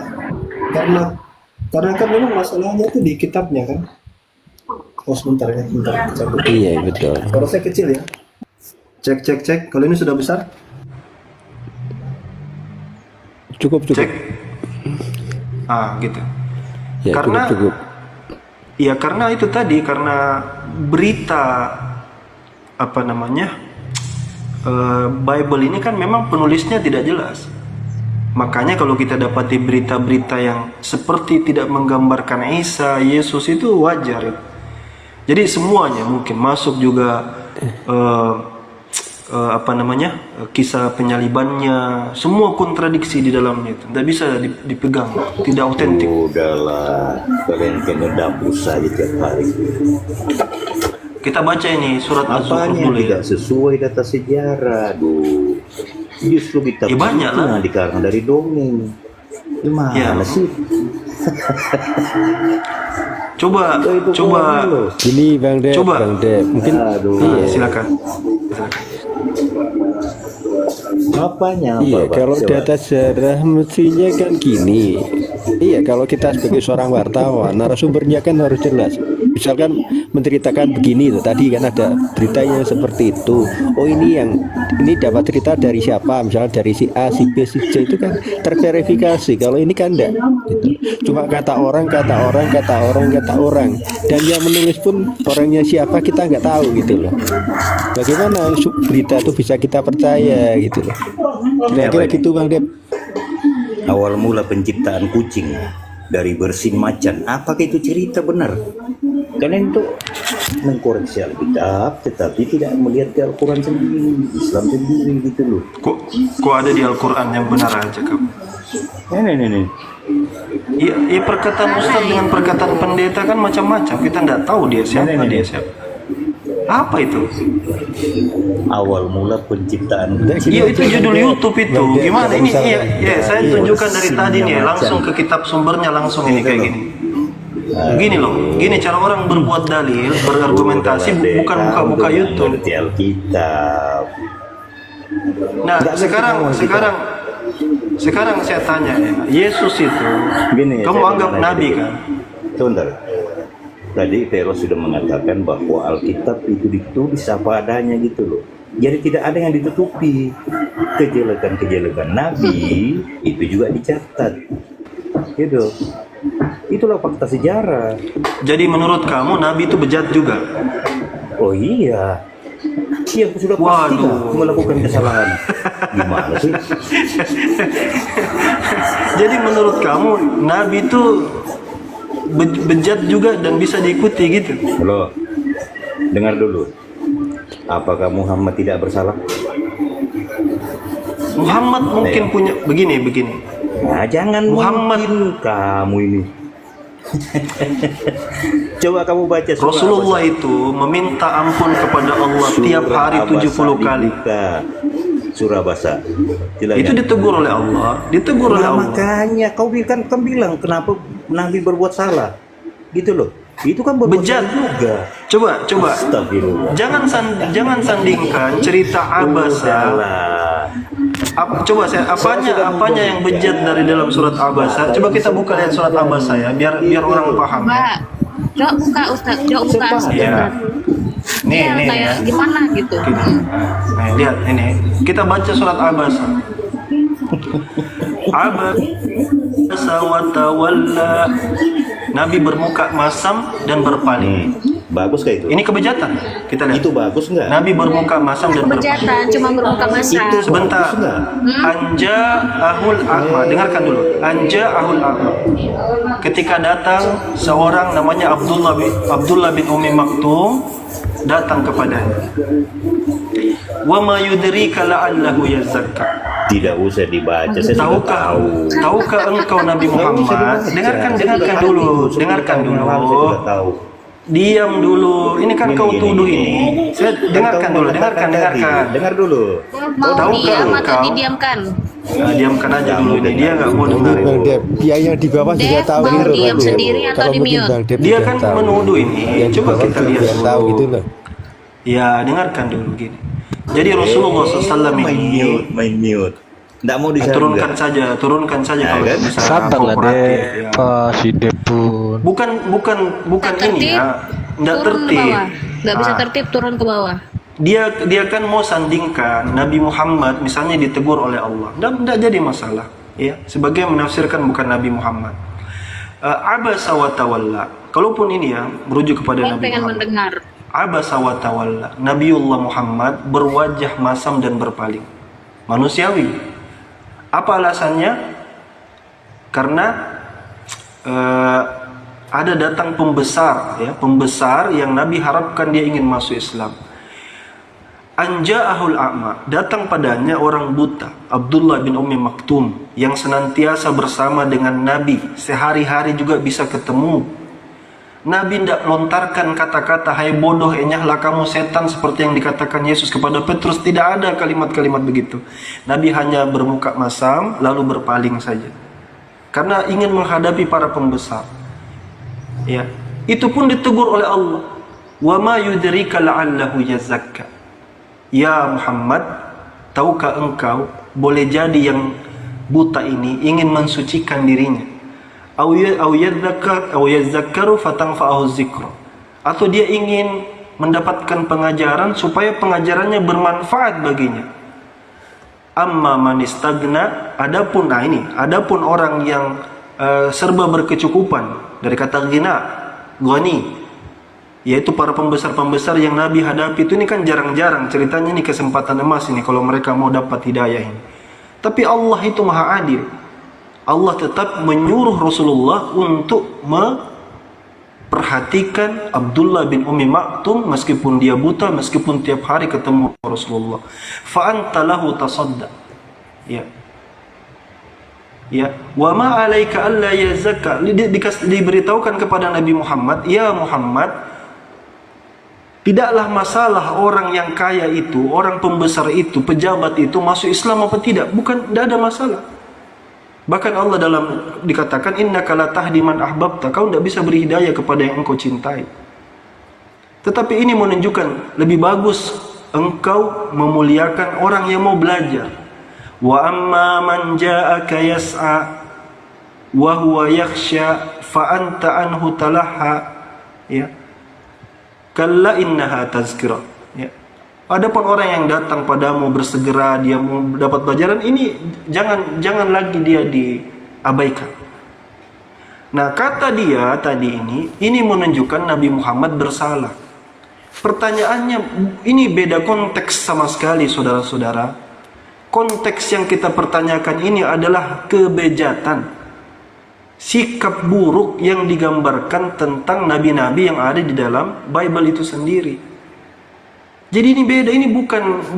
[SPEAKER 6] kan memang masalahnya itu di kitabnya kan. Oh sebentar.
[SPEAKER 2] Iya betul.
[SPEAKER 6] Kalau saya kecil ya. Cek. Kalau ini sudah besar?
[SPEAKER 2] Cukup.
[SPEAKER 6] Cek. Gitu.
[SPEAKER 2] Ya,
[SPEAKER 6] Karena
[SPEAKER 2] cukup.
[SPEAKER 6] Ya karena itu tadi, karena berita Bible ini kan memang penulisnya tidak jelas. Makanya kalau kita dapati berita-berita yang seperti tidak menggambarkan Isa, Yesus, itu wajar. Jadi semuanya mungkin masuk juga kisah penyalibannya, semua kontradiksi di dalamnya itu tidak bisa dipegang, tidak otentik.
[SPEAKER 8] Udahlah, kalian kena dapur saja tiap hari.
[SPEAKER 6] Kita baca ini surat Az-Zukhruf
[SPEAKER 8] Apanya
[SPEAKER 6] dulu ya.
[SPEAKER 8] tidak sesuai data sejarah, justru kita
[SPEAKER 6] banyak lah
[SPEAKER 8] dikarang dari dongeng. Gimana sih?
[SPEAKER 6] Coba.
[SPEAKER 2] Ini Bang Dep, mungkin
[SPEAKER 6] silakan.
[SPEAKER 8] Apanya?
[SPEAKER 2] Iya,
[SPEAKER 8] Pak?
[SPEAKER 2] kalau
[SPEAKER 8] Coba.
[SPEAKER 2] data sejarah mestinya kan gini. Iya, kalau kita sebagai seorang wartawan, narasumbernya kan harus jelas. Misalkan menceritakan begini tuh, tadi kan ada beritanya seperti itu. Oh ini dapat cerita dari siapa? Misalnya dari si A, si B, si C, itu kan terverifikasi. Kalau ini kan enggak gitu. Cuma kata orang. Dan yang menulis pun orangnya siapa kita nggak tahu gitu loh. Bagaimana berita itu bisa kita percaya gitu loh. Kira-kira gitu Bang Dep.
[SPEAKER 9] Awal mula penciptaan kucing dari bersin macan, apakah itu cerita benar? Kalian itu mengkoreksi Alkitab, tetapi tidak melihat ke Al-Quran sendiri, Islam sendiri gitu loh.
[SPEAKER 6] Kok ada di Al-Quran yang benar aja kamu?
[SPEAKER 9] Nih.
[SPEAKER 6] Iya, perkataan Ustaz dengan perkataan pendeta kan macam-macam. Kita nggak tahu dia siapa. Apa itu?
[SPEAKER 9] Awal mula penciptaan.
[SPEAKER 6] Iya, itu judul YouTube itu. Gimana ini? Iya, saya tunjukkan dari tadi nih, langsung ke kitab sumbernya langsung ini kayak gini. Gini loh, gini cara orang berbuat dalil, berargumentasi, bukan buka YouTube.
[SPEAKER 9] Mengerti Alkitab.
[SPEAKER 6] Nah, sekarang saya tanya ya, Yesus itu, kamu anggap nabi kan?
[SPEAKER 9] Sebentar. Tadi Vero sudah mengatakan bahwa Alkitab itu ditulis apa adanya gitu loh. Jadi tidak ada yang ditutupi. Kejelekan Nabi itu juga dicatat. Gitu. Itulah fakta sejarah.
[SPEAKER 6] Jadi menurut kamu Nabi itu bejat juga?
[SPEAKER 9] Oh iya. Yang sudah pasti melakukan kesalahan. Gimana sih?
[SPEAKER 6] Jadi menurut kamu Nabi itu bejat juga dan bisa diikuti gitu?
[SPEAKER 9] Halo, dengar dulu. Apakah Muhammad tidak bersalah?
[SPEAKER 6] Muhammad mungkin punya begini.
[SPEAKER 9] Nah, jangan Muhammad kamu ini. Coba kamu baca
[SPEAKER 6] Rasulullah itu meminta ampun kepada Allah tiap hari 70 kali.
[SPEAKER 9] Surah Basa.
[SPEAKER 6] Itu ditegur oleh Allah.
[SPEAKER 9] Makanya kau bilang kenapa Nabi berbuat salah. Gitu loh. Itu kan
[SPEAKER 6] bejat
[SPEAKER 9] juga.
[SPEAKER 6] Coba. Jangan sandingkan cerita Abasa. Coba apanya yang bejat dari dalam surat Abasa? Coba kita buka lihat surat Abasa ya, biar orang paham.
[SPEAKER 7] Mbak, coba buka Ustaz,
[SPEAKER 6] Ya. Nih,
[SPEAKER 7] kayak gimana gitu.
[SPEAKER 6] Nah, lihat ini. Kita baca surat Abasa. Abasa wa tawalla. Nabi bermuka masam dan berpaling.
[SPEAKER 9] Bagus kayak itu.
[SPEAKER 6] Ini kebejatan. Kita lihat.
[SPEAKER 9] Itu bagus nggak?
[SPEAKER 6] Nabi bermuka masam dan berpaling.
[SPEAKER 7] Kebejatan, cuma bermuka masam.
[SPEAKER 9] Itu
[SPEAKER 6] sebentar. Anja ahul a'ma. Dengarkan dulu. Anja ahul a'ma. Ketika datang seorang namanya Abdullah bin Ummi Maktum datang kepadanya. Wa ma yudrika la'allahu yazakka.
[SPEAKER 9] Tidak usah dibaca, saya sudah tahu.
[SPEAKER 6] Tahukah engkau Nabi Muhammad? Dengarkan dulu. Diam dulu. Ini kan kau tuduh ini. Saya dengarkan dulu.
[SPEAKER 9] Dengar dulu.
[SPEAKER 7] Mau diam atau didiamkan?
[SPEAKER 6] Nah, diamkan aja dulu. Dia nggak mau dengar.
[SPEAKER 2] Bang Dep, dia yang di bawah juga tahu
[SPEAKER 7] mau
[SPEAKER 2] gitu,
[SPEAKER 7] diam
[SPEAKER 2] Bang Dep.
[SPEAKER 7] sendiri atau
[SPEAKER 2] Kalau mungkin
[SPEAKER 7] di-mute?
[SPEAKER 2] Bang Dep
[SPEAKER 6] Dia
[SPEAKER 2] juga
[SPEAKER 6] kan
[SPEAKER 2] tahu.
[SPEAKER 6] menuduh ini.
[SPEAKER 2] Yang di
[SPEAKER 6] Coba
[SPEAKER 2] bawah
[SPEAKER 6] kita
[SPEAKER 2] juga
[SPEAKER 6] lihat
[SPEAKER 2] tahu
[SPEAKER 6] dulu.
[SPEAKER 2] gitu loh.
[SPEAKER 6] Ya, dengarkan dulu gini. Jadi Rasulullah SAW ini
[SPEAKER 9] main mute. Nggak mau
[SPEAKER 6] turunkan saja kalau
[SPEAKER 9] kan?
[SPEAKER 6] bisa
[SPEAKER 3] Sabar lah
[SPEAKER 6] kooperatif,
[SPEAKER 3] deh,
[SPEAKER 6] ya.
[SPEAKER 3] si Depun.
[SPEAKER 6] Bukan ini ya, nggak tertib.
[SPEAKER 7] Nggak bisa tertib, turun ke bawah.
[SPEAKER 6] Dia kan mau sandingkan Nabi Muhammad misalnya ditegur oleh Allah, nggak jadi masalah, ya. Sebagai menafsirkan bukan Nabi Muhammad. Abasa wa tawalla. Kalaupun ini ya merujuk kepada
[SPEAKER 7] Saya
[SPEAKER 6] Nabi
[SPEAKER 7] pengen
[SPEAKER 6] Muhammad.
[SPEAKER 7] mendengar.
[SPEAKER 6] Abasa wa tawalla. Nabiullah Muhammad berwajah masam dan berpaling. Manusiawi. Apa alasannya? Karena ada datang pembesar yang Nabi harapkan dia ingin masuk Islam. Anja'ahul a'ma, datang padanya orang buta, Abdullah bin Ummi Maktum, yang senantiasa bersama dengan Nabi, sehari-hari juga bisa ketemu. Nabi tidak lontarkan kata-kata hai bodoh, enyahlah kamu setan seperti yang dikatakan Yesus kepada Petrus. Tidak ada kalimat-kalimat begitu. Nabi hanya bermuka masam lalu berpaling saja. Karena ingin menghadapi para pembesar. Ya, itu pun ditegur oleh Allah. Wa ma yudrika la'allahu yazakka. Ya Muhammad, tahukah engkau boleh jadi yang buta ini ingin mensucikan dirinya, au yadzakkaru fatanfa'ahu dzikra, atau dia ingin mendapatkan pengajaran supaya pengajarannya bermanfaat baginya. Amma man istagna, adapun orang yang serba berkecukupan, dari kata ghani, yaitu para pembesar-pembesar yang Nabi hadapi itu. Ini kan jarang-jarang ceritanya, ini kesempatan emas ini kalau mereka mau dapat hidayah ini. Tapi Allah itu maha adil. Allah tetap menyuruh Rasulullah untuk memperhatikan Abdullah bin Ummi Maktum meskipun dia buta, meskipun tiap hari ketemu Rasulullah. Fa anta lahu tasadda. Ya, wa ma 'alaika alla yazakka. Diberitahukan kepada Nabi Muhammad, ya Muhammad, tidaklah masalah orang yang kaya itu, orang pembesar itu, pejabat itu masuk Islam apa tidak. Bukan, tidak ada masalah. Bahkan Allah dikatakan, innaka la tahdi man ahbabta, kau tidak bisa beri hidayah kepada yang engkau cintai. Tetapi ini menunjukkan lebih bagus engkau memuliakan orang yang mau belajar. Wa amma man ja'aka yas'a wa huwa yakhsha fa anta anhu talaha, ya, kalla innaha tazkirah, ya. Adapun orang yang datang padamu bersegera dia mau dapat pelajaran, ini jangan lagi dia diabaikan. Nah, kata dia tadi ini menunjukkan Nabi Muhammad bersalah. Pertanyaannya, ini beda konteks sama sekali, saudara-saudara. Konteks yang kita pertanyakan ini adalah kebejatan, sikap buruk yang digambarkan tentang nabi-nabi yang ada di dalam Bible itu sendiri. Jadi ini beda, ini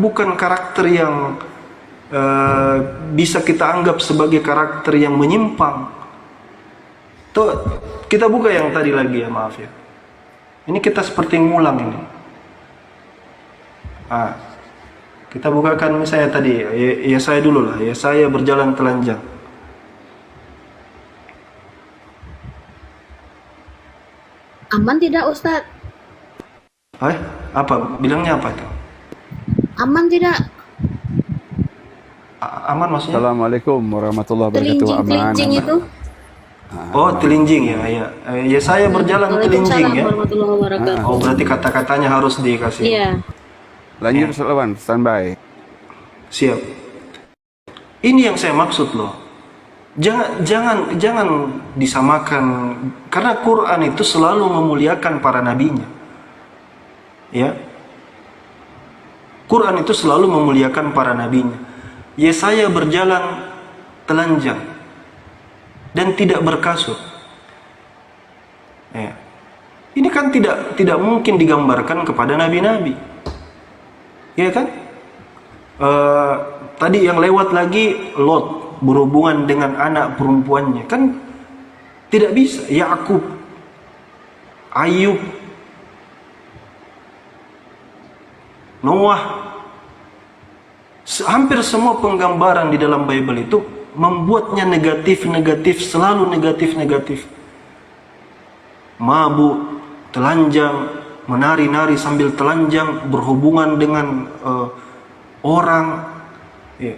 [SPEAKER 6] bukan karakter yang bisa kita anggap sebagai karakter yang menyimpang. Tuh, kita buka yang tadi lagi ya, maaf ya. Ini kita seperti ngulang ini. Kita bukakan misalnya tadi, ya saya dulu lah, ya saya berjalan telanjang.
[SPEAKER 7] Aman tidak Ustadz?
[SPEAKER 6] Apa? Bilangnya apa itu?
[SPEAKER 7] Aman tidak?
[SPEAKER 6] Aman maksudnya?
[SPEAKER 4] Assalamualaikum warahmatullahi wabarakatuh. Aman.
[SPEAKER 7] Telinjing itu?
[SPEAKER 6] Oh, telinjing ya. Ya saya berjalan telinjing ya.
[SPEAKER 7] Warahmatullahi wabarakatuh.
[SPEAKER 6] Oh, berarti kata-katanya harus dikasih.
[SPEAKER 7] Iya.
[SPEAKER 4] Lanjut Selawan, standby.
[SPEAKER 6] Siap. Ini yang saya maksud loh. Jangan disamakan, karena Quran itu selalu memuliakan para nabinya. Ya. Quran itu selalu memuliakan para nabinya. Yesaya berjalan telanjang dan tidak berkasut. Ya. Ini kan tidak mungkin digambarkan kepada nabi-nabi. Ya kan? Tadi yang lewat lagi Lot berhubungan dengan anak perempuannya, kan tidak bisa. Yakub, Ayub, Noah, hampir semua penggambaran di dalam Bible itu membuatnya negatif, selalu negatif. Mabuk, telanjang, menari-nari sambil telanjang, berhubungan dengan orang. Ya.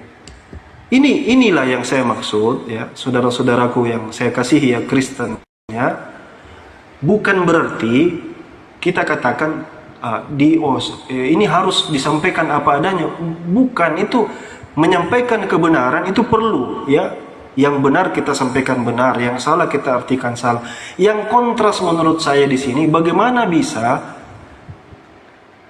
[SPEAKER 6] Inilah yang saya maksud, ya, saudara-saudaraku yang saya kasihi, ya, Kristen, ya. Bukan berarti kita katakan ini harus disampaikan apa adanya. Bukan, itu menyampaikan kebenaran itu perlu, ya. Yang benar kita sampaikan benar, yang salah kita artikan salah. Yang kontras menurut saya di sini, bagaimana bisa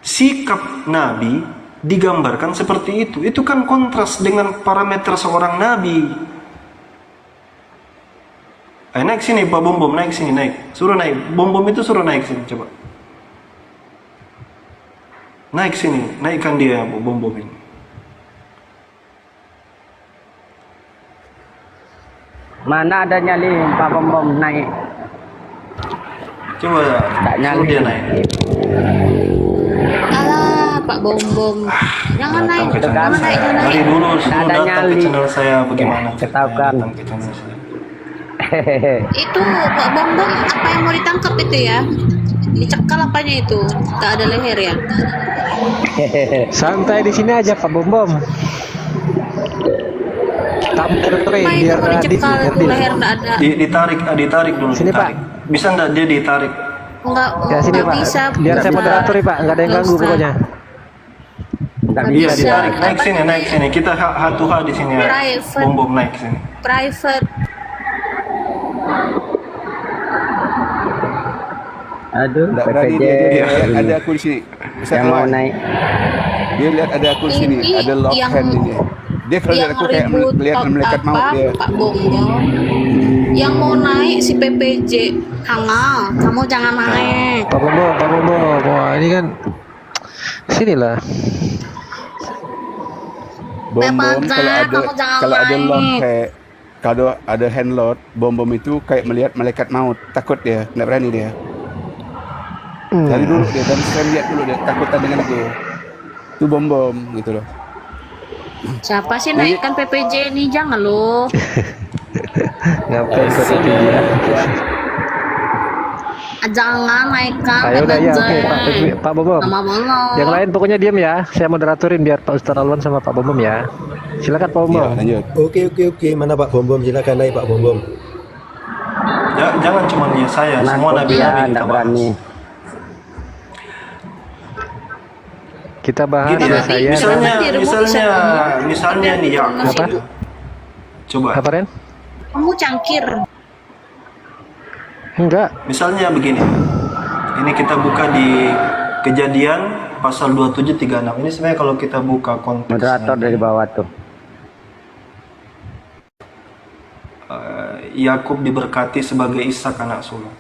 [SPEAKER 6] sikap Nabi digambarkan seperti itu? Itu kan kontras dengan parameter seorang Nabi. Ayo naik sini Pak Bom Bom, naik sini, naik. Suruh naik, Bom Bom itu suruh naik sini, coba. Naik sini, naikkan dia Bom Bom ini.
[SPEAKER 5] Mana ada nyali Pak Bom Bom naik?
[SPEAKER 6] Coba suruh dia naik.
[SPEAKER 7] Pak Bom Bom, jangan naik, jangan naik.
[SPEAKER 6] Dari dulu suruh datang ke channel saya, bagaimana?
[SPEAKER 5] Ketahukan.
[SPEAKER 7] Itu Pak Bom Bom, apa yang mau ditangkap itu ya? Dicekal apanya itu? Tak ada leher ya?
[SPEAKER 10] Santai di sini aja Pak Bom Bom. Kamu terteri
[SPEAKER 7] Apa itu
[SPEAKER 10] biar
[SPEAKER 7] mau
[SPEAKER 10] Adit
[SPEAKER 7] dicekal itu
[SPEAKER 10] ngerti.
[SPEAKER 7] leher nggak ada.
[SPEAKER 6] Ditarik dulu.
[SPEAKER 10] Sini, Pak.
[SPEAKER 6] Ditarik. Bisa nggak dia ditarik?
[SPEAKER 10] Ya sini
[SPEAKER 7] Nggak
[SPEAKER 10] Pak,
[SPEAKER 7] bisa.
[SPEAKER 10] biar saya moderator ya Pak, nggak ada yang
[SPEAKER 7] Nggak
[SPEAKER 10] ganggu
[SPEAKER 7] usah.
[SPEAKER 10] pokoknya.
[SPEAKER 7] Nggak
[SPEAKER 6] Iya,
[SPEAKER 7] bisa.
[SPEAKER 6] ditarik. Naik sini. Kita hatuha di sini ya.
[SPEAKER 7] Private.
[SPEAKER 6] Bom naik sini.
[SPEAKER 7] Private.
[SPEAKER 5] Aduh,
[SPEAKER 8] Nggak berani
[SPEAKER 5] PPJ
[SPEAKER 8] dia
[SPEAKER 6] Iya.
[SPEAKER 8] ada aku di sini. Ustaz
[SPEAKER 5] yang mau
[SPEAKER 8] Lawan.
[SPEAKER 5] naik.
[SPEAKER 8] Dia lihat ada aku di sini,
[SPEAKER 7] Ini
[SPEAKER 8] ada lock
[SPEAKER 7] yang-
[SPEAKER 8] hand ini. Dia kalau lihat
[SPEAKER 7] Yang
[SPEAKER 8] aku kayak
[SPEAKER 7] ribut
[SPEAKER 8] melihat malaikat maut
[SPEAKER 7] apa,
[SPEAKER 8] dia.
[SPEAKER 7] Pak Bongo. Yang mau naik si PPJ. Hangal, kamu jangan naik.
[SPEAKER 10] Pak Bombo, wah ini kan sinilah.
[SPEAKER 8] Bom
[SPEAKER 7] Bebas, kamu jangan
[SPEAKER 8] kalau ada lock
[SPEAKER 7] naik.
[SPEAKER 8] kayak kalau ada hand load, bom itu kayak melihat malaikat maut, takut dia, nggak berani dia. Dari dulu dia, dan saya lihat dulu dia takutan dengan itu bom gitu loh.
[SPEAKER 7] Siapa sih naikkan PPJ ini? Jangan loh.
[SPEAKER 10] Ngapain kok tinggi ya?
[SPEAKER 7] Jangan naikkan
[SPEAKER 10] Ayo udah ya,
[SPEAKER 7] PPJ.
[SPEAKER 10] oke Pak Bombo.
[SPEAKER 7] Sama belum.
[SPEAKER 10] Yang lain pokoknya diam ya. Saya moderatorin biar Pak Ustaz Alwan sama Pak Bombo ya. Silakan Pak Bombo.
[SPEAKER 8] Iya, lanjut.
[SPEAKER 2] Oke. Mana Pak Bom? Silakan naik Pak Bom.
[SPEAKER 6] Jangan cuma ya saya, semua
[SPEAKER 5] Nakut
[SPEAKER 6] nabi-nabi
[SPEAKER 5] dia
[SPEAKER 6] kita
[SPEAKER 5] nggak
[SPEAKER 6] bahas.
[SPEAKER 5] berani.
[SPEAKER 10] Kita bahas
[SPEAKER 6] Gini
[SPEAKER 10] ya
[SPEAKER 6] lah,
[SPEAKER 10] saya.
[SPEAKER 6] misalnya nih ya.
[SPEAKER 10] Apa?
[SPEAKER 6] Coba.
[SPEAKER 10] Apa Ren?
[SPEAKER 7] Kamu cangkir.
[SPEAKER 10] Enggak.
[SPEAKER 6] Misalnya begini. Ini kita buka di Kejadian pasal 2736. Ini sebenarnya kalau kita buka konteksnya.
[SPEAKER 5] Moderator dari bawah tuh.
[SPEAKER 6] Yakub diberkati sebagai Ishak anak sulung.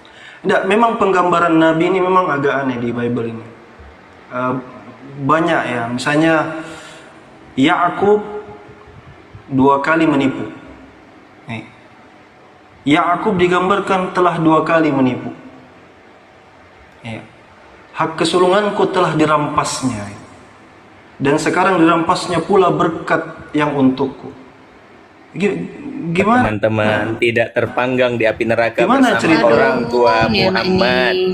[SPEAKER 6] Tidak, memang penggambaran Nabi ini memang agak aneh di Bible ini. Banyak ya, misalnya Yakub 2 kali menipu. Yakub digambarkan telah 2 kali menipu. Hak kesulunganku telah dirampasnya, dan sekarang dirampasnya pula berkat yang untukku. Gimana?
[SPEAKER 11] Teman-teman tidak terpanggang di api neraka
[SPEAKER 6] Gimana
[SPEAKER 11] bersama
[SPEAKER 6] cerita?
[SPEAKER 11] orang tua
[SPEAKER 7] Ini anak
[SPEAKER 11] Muhammad.
[SPEAKER 7] ini.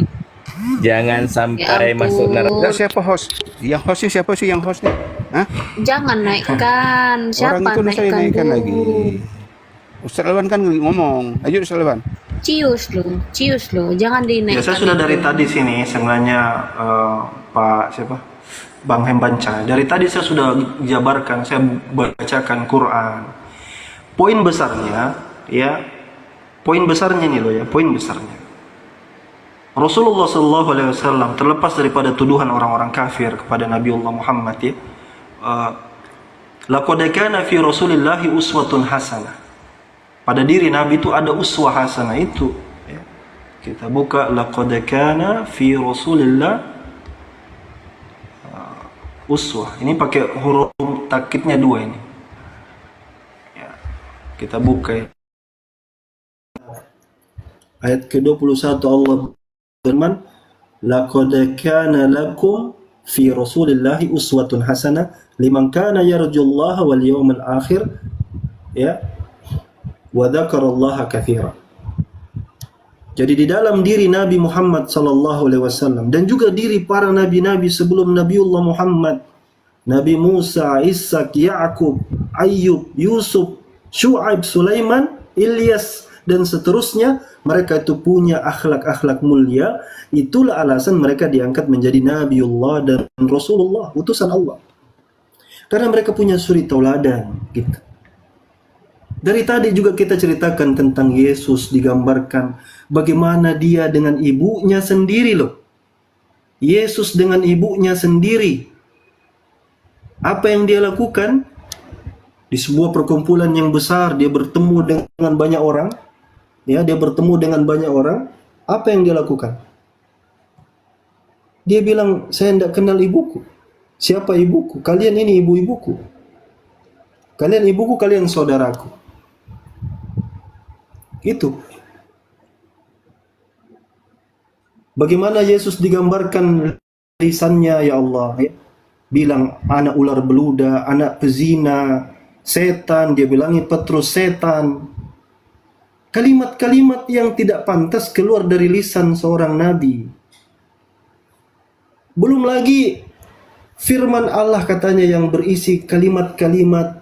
[SPEAKER 11] Jangan sampai
[SPEAKER 7] Ya ampun.
[SPEAKER 11] masuk neraka.
[SPEAKER 8] Nah, siapa host? Yang hostnya siapa sih yang hostnya? Hah?
[SPEAKER 7] Jangan naikkan. Siapa
[SPEAKER 8] Orang itu udah saya naikkan
[SPEAKER 7] dulu?
[SPEAKER 8] lagi. Ustaz Alwan kan ngomong. Ayo Ustaz Alwan.
[SPEAKER 7] Cius loh. Jangan dinaikkan.
[SPEAKER 6] Ya, saya sudah
[SPEAKER 7] itu.
[SPEAKER 6] dari tadi sini sebenarnya Pak siapa? Bang Hembanca. Dari tadi saya sudah jabarkan, saya bacakan Quran. Poin besarnya ya, poin besarnya nih loh ya, poin besarnya. Rasulullah SAW terlepas daripada tuduhan orang-orang kafir kepada Nabiullah Muhammad ya. Laqad kana fi Rasulillahi uswatun hasanah. Pada diri Nabi itu ada uswah hasanah itu. Ya. Kita buka laqad kana fi Rasulillah uswah. Ini pakai huruf takkidnya 2 ini. Ya. Kita buka. Ayat ke-21 Allah berfirman, laqad kana lakum fi Rasulillahi uswatun hasanah liman kana yarjullaha wal yawmal akhir ya wa dzakarallaha katsira. Jadi di dalam diri Nabi Muhammad sallallahu alaihi wasallam dan juga diri para nabi-nabi sebelum Nabiullah Muhammad, Nabi Musa, Ishak, Yakub, Ayyub, Yusuf, Syuaib, Sulaiman, Ilyas dan seterusnya, mereka itu punya akhlak-akhlak mulia. Itulah alasan mereka diangkat menjadi Nabiullah dan Rasulullah, utusan Allah. Karena mereka punya suri tauladan gitu. Dari tadi juga kita ceritakan tentang Yesus, digambarkan bagaimana dia dengan ibunya sendiri loh. Yesus dengan ibunya sendiri. Apa yang dia lakukan? Di sebuah perkumpulan yang besar, dia bertemu dengan banyak orang. Ya, dia bertemu dengan banyak orang. Apa yang dia lakukan? Dia bilang, saya tidak kenal ibuku. Siapa ibuku? Kalian ini ibu-ibuku. Kalian ibuku, kalian saudaraku. Itu. Bagaimana Yesus digambarkan lisannya, ya Allah. Ya? Bilang anak ular beluda, anak pezina, setan. Dia bilangi Petrus setan. Kalimat-kalimat yang tidak pantas keluar dari lisan seorang nabi. Belum lagi firman Allah katanya yang berisi kalimat-kalimat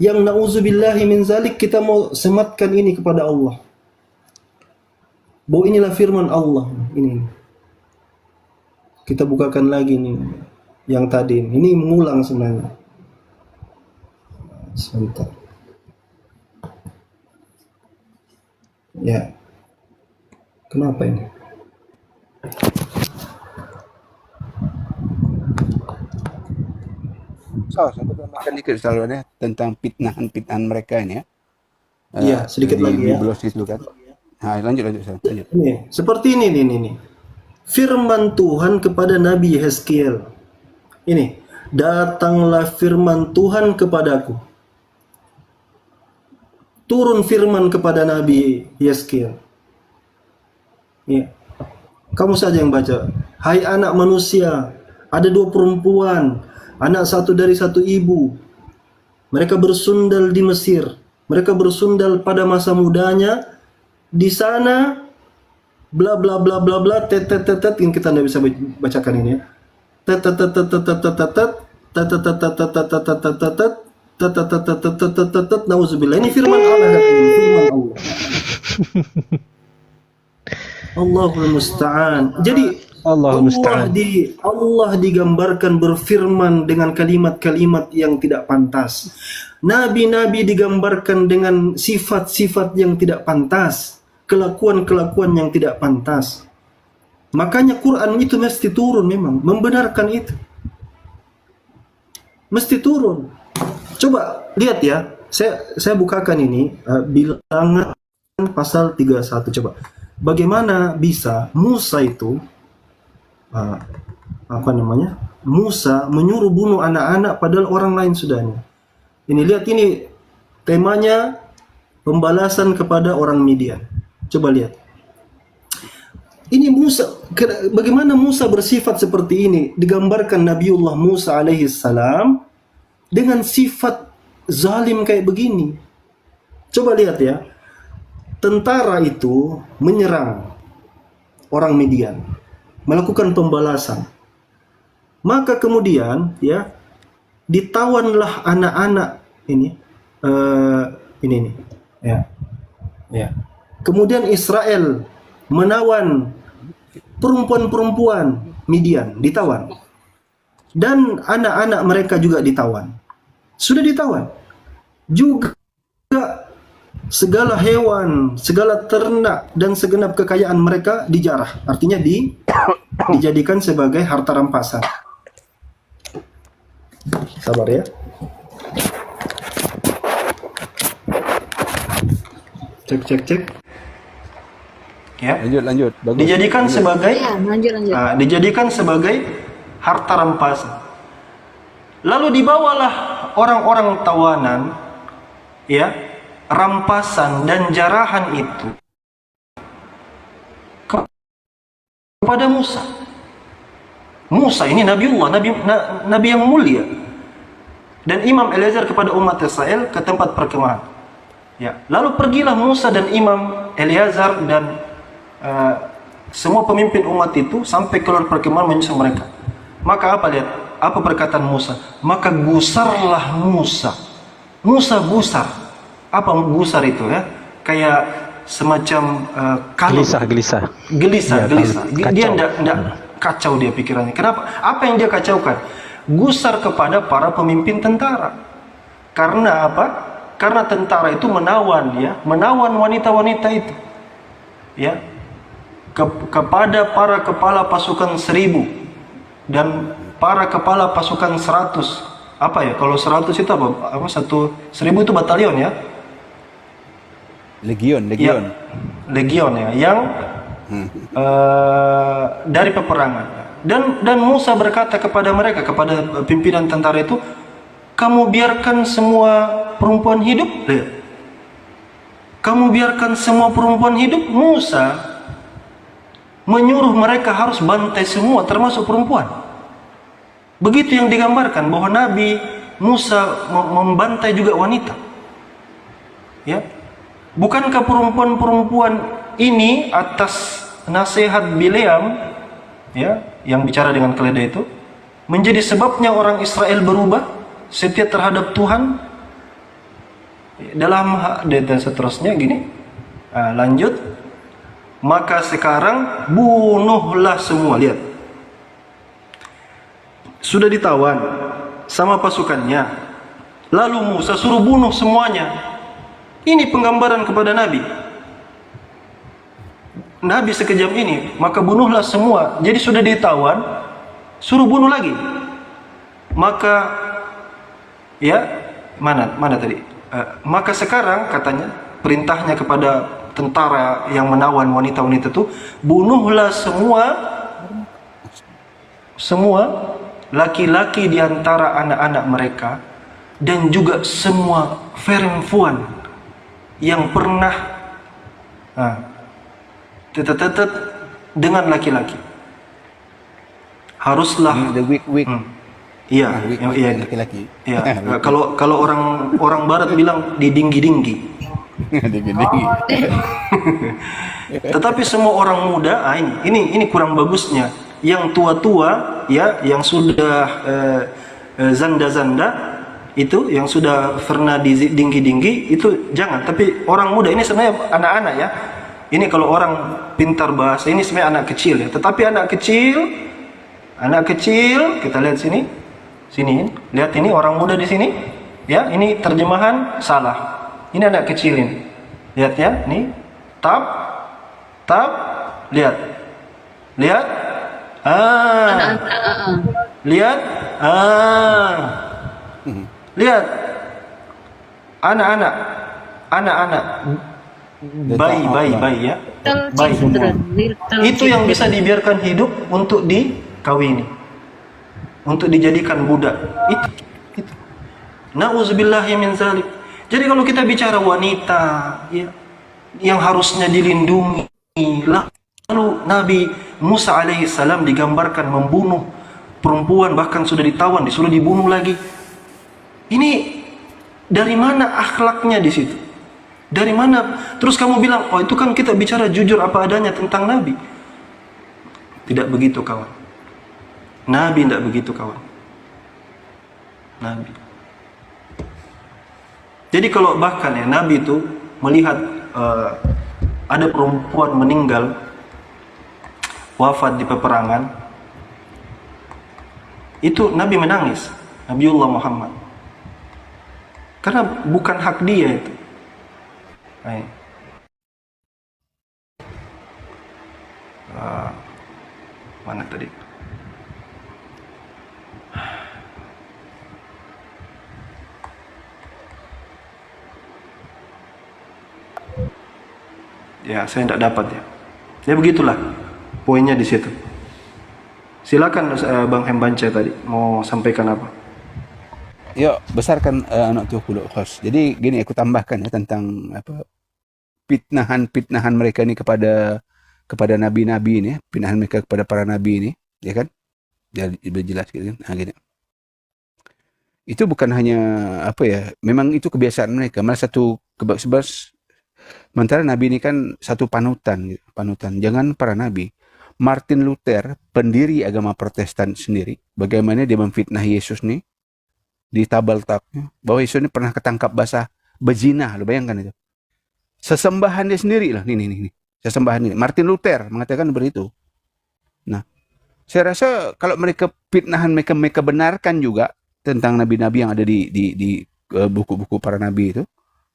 [SPEAKER 6] yang na'udzubillahi min zalik kita mau sematkan ini kepada Allah. Bahwa inilah firman Allah. Ini. Kita bukakan lagi nih yang tadi. Ini mengulang sebenarnya. Sebentar. Ya. Kenapa ini?
[SPEAKER 8] Saya tambahkan dikit salurannya tentang fitnahan mereka ini ya.
[SPEAKER 6] Iya, sedikit lagi ya.
[SPEAKER 8] Biblos itu kan. Nah, lanjut.
[SPEAKER 6] Ini, seperti ini. Firman Tuhan kepada Nabi Yeskiel. Ini, datanglah firman Tuhan kepadaku. Turun firman kepada Nabi Yeskiel. Ya. Kamu saja yang baca. Hai anak manusia, ada 2 perempuan, anak satu dari satu ibu. Mereka bersundal di Mesir. Mereka bersundal pada masa mudanya. Di sana bla bla bla bla bla tetet yang kita tidak bisa bacakan ini ya. Nauzubillah. Ini firman Allah. Firman Allah. Allahul musta'an. Jadi Allah digambarkan berfirman dengan kalimat-kalimat yang tidak pantas. Nabi-nabi digambarkan dengan sifat-sifat yang tidak pantas, kelakuan-kelakuan yang tidak pantas. Makanya Quran itu mesti turun memang, membenarkan itu. Mesti turun. Coba lihat ya, saya bukakan ini bilangan pasal 31 coba. Bagaimana bisa Musa itu Musa menyuruh bunuh anak-anak padahal orang lain sudahnya. Ini lihat, ini temanya pembalasan kepada orang Midian. Coba lihat. Ini Musa, bagaimana Musa bersifat seperti ini? Digambarkan Nabiullah Musa alaihi salam dengan sifat zalim kayak begini. Coba lihat ya. Tentara itu menyerang orang Midian, melakukan pembalasan. Maka kemudian ya ditawanlah anak-anak ini ya. Kemudian Israel menawan perempuan-perempuan Midian, ditawan. Dan anak-anak mereka juga ditawan. Sudah ditawan. Juga segala hewan, segala ternak dan segenap kekayaan mereka dijarah. Artinya dijadikan sebagai harta rampasan. Sabar ya. Cek. Ya.
[SPEAKER 8] Lanjut. Bagus.
[SPEAKER 6] Dijadikan sebagai
[SPEAKER 7] lanjut.
[SPEAKER 6] Dijadikan sebagai harta rampasan. Lalu dibawalah orang-orang tawanan ya, rampasan dan jarahan itu kepada Musa. Musa ini Nabiullah, Nabi yang mulia. Dan Imam Eliezer kepada umat Israel ke tempat perkemahan. Ya, lalu pergilah Musa dan Imam Eliezer dan semua pemimpin umat itu sampai keluar perkemahan menyusul mereka. Maka apa, lihat apa perkataan Musa? Maka gusarlah Musa. Musa gusar. Apa gusar itu ya? Kayak semacam gelisah. Dia tidak kacau dia pikirannya. Kenapa? Apa yang dia kacaukan? Gusar kepada para pemimpin tentara. Karena apa? Karena tentara itu menawan wanita-wanita itu. Ya. Kepada para kepala pasukan 1000 dan para kepala pasukan 100. Apa ya? Kalau 100 itu apa? 1000 itu batalion ya? Legion ya, yang dari peperangan. Dan Musa berkata kepada mereka, kepada pimpinan tentara itu, kamu biarkan semua perempuan hidup? Kamu biarkan semua perempuan hidup? Musa menyuruh mereka harus bantai semua, termasuk perempuan. Begitu yang digambarkan bahwa Nabi Musa membantai juga wanita. Ya. Bukankah perempuan-perempuan ini atas nasihat Bileam ya, yang bicara dengan keledai itu menjadi sebabnya orang Israel berubah setia terhadap Tuhan? dalam dan seterusnya gini. Lanjut. Maka sekarang bunuhlah semua. Lihat, sudah ditawan sama pasukannya, lalu Musa suruh bunuh semuanya. Ini penggambaran kepada Nabi. Nabi sekejam ini, maka bunuhlah semua. Jadi sudah ditawan, suruh bunuh lagi. Maka ya, mana tadi? Maka sekarang katanya perintahnya kepada tentara yang menawan wanita-wanita itu, bunuhlah semua laki-laki di antara anak-anak mereka dan juga semua perempuan yang pernah tetet dengan laki-laki. Haruslah
[SPEAKER 8] the weak.
[SPEAKER 6] Iya,
[SPEAKER 8] laki-laki.
[SPEAKER 6] Iya. Kalau orang barat bilang didinggi-dinggi. Tetapi semua orang muda, ini kurang bagusnya. Yang tua-tua, ya, yang sudah zanda-zanda itu, yang sudah pernah dinggi-dinggi itu jangan. Tapi orang muda ini sebenarnya anak-anak ya. Ini kalau orang pintar bahasa ini sebenarnya anak kecil ya. Tetapi anak kecil kita lihat sini, lihat ini orang muda di sini, ya, ini terjemahan salah. Ini anak kecil ini. Lihat ya, ini tab, lihat. Lihat. Lihat. Lihat. Anak-anak. Bayi ya. Bayi. Itu yang bisa dibiarkan hidup untuk dikawini, untuk dijadikan budak. Itu. Nauzubillahi min zalik. Jadi kalau kita bicara wanita ya, yang harusnya dilindungi, lalu Nabi Musa alaihissalam digambarkan membunuh perempuan, bahkan sudah ditawan, disuruh dibunuh lagi. Ini dari mana akhlaknya di situ? Dari mana? Terus kamu bilang, oh itu kan kita bicara jujur apa adanya tentang Nabi. Tidak begitu kawan. Nabi tidak begitu kawan. Nabi. Jadi kalau bahkan ya Nabi itu melihat ada perempuan meninggal, wafat di peperangan, itu Nabi menangis, Nabiullah Muhammad, karena bukan hak dia itu. Mana tadi? Ya, saya tidak dapat ya. Ya begitulah poinnya di situ. Silakan Bang Hembanca tadi mau sampaikan apa?
[SPEAKER 8] Yuk, besarkan anak tuaku khas. Jadi gini, aku tambahkan ya tentang apa pitnahan mereka ini kepada nabi-nabi ini, pitnahan mereka kepada para nabi ini, ya kan? Jadi berjelas gitu kan. Nah, gini. Itu bukan hanya apa ya, memang itu kebiasaan mereka. Malah satu sebab sementara Nabi ini kan satu panutan. Jangan para Nabi. Martin Luther, pendiri agama Protestan sendiri, bagaimana dia memfitnah Yesus nih di tabal-tabnya, bahwa Yesus ini pernah ketangkap basah berzina, lo bayangkan itu. Sesembahan dia sendiri lah, nih. Sesembahan ini. Martin Luther mengatakan begitu. Nah, saya rasa kalau mereka fitnahan mereka benarkan juga tentang nabi-nabi yang ada di buku-buku para nabi itu,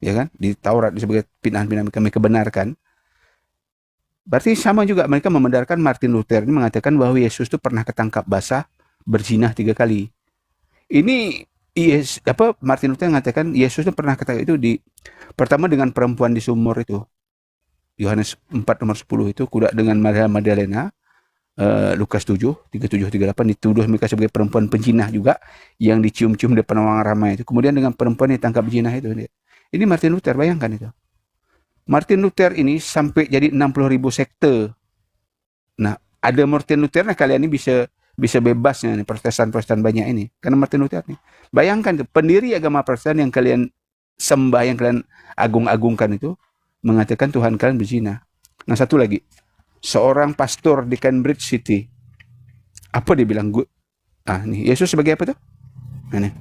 [SPEAKER 8] ya kan, di Taurat sebagai fitnahan mereka benarkan. Berarti sama juga mereka membenarkan Martin Luther ini mengatakan bahwa Yesus itu pernah ketangkap basah berzina 3 kali. Ini Martin Luther mengatakan Yesus itu pernah ketangkap itu pertama dengan perempuan di sumur itu. Yohanes 4 nomor 10 itu, kuda dengan Maria Magdalena, Lukas 7 37-38 dituduh mereka sebagai perempuan penjinah juga yang dicium-cium depan orang ramai itu. Kemudian dengan perempuan yang ditangkap berzina itu. Ini Martin Luther, bayangkan itu. Martin Luther ini sampai jadi 60.000 sekte. Nah, ada Martin Luther, nah kalian ini bisa bebasnya nih Protestan banyak ini. Karena Martin Luther nih. Bayangkan tuh, pendiri agama Protestan yang kalian sembah, yang kalian agung-agungkan itu mengatakan Tuhan kalian berzina. Nah, satu lagi. Seorang pastor di Cambridge City. Apa dia bilang? Nih, Yesus sebagai apa tuh? Nah, nih.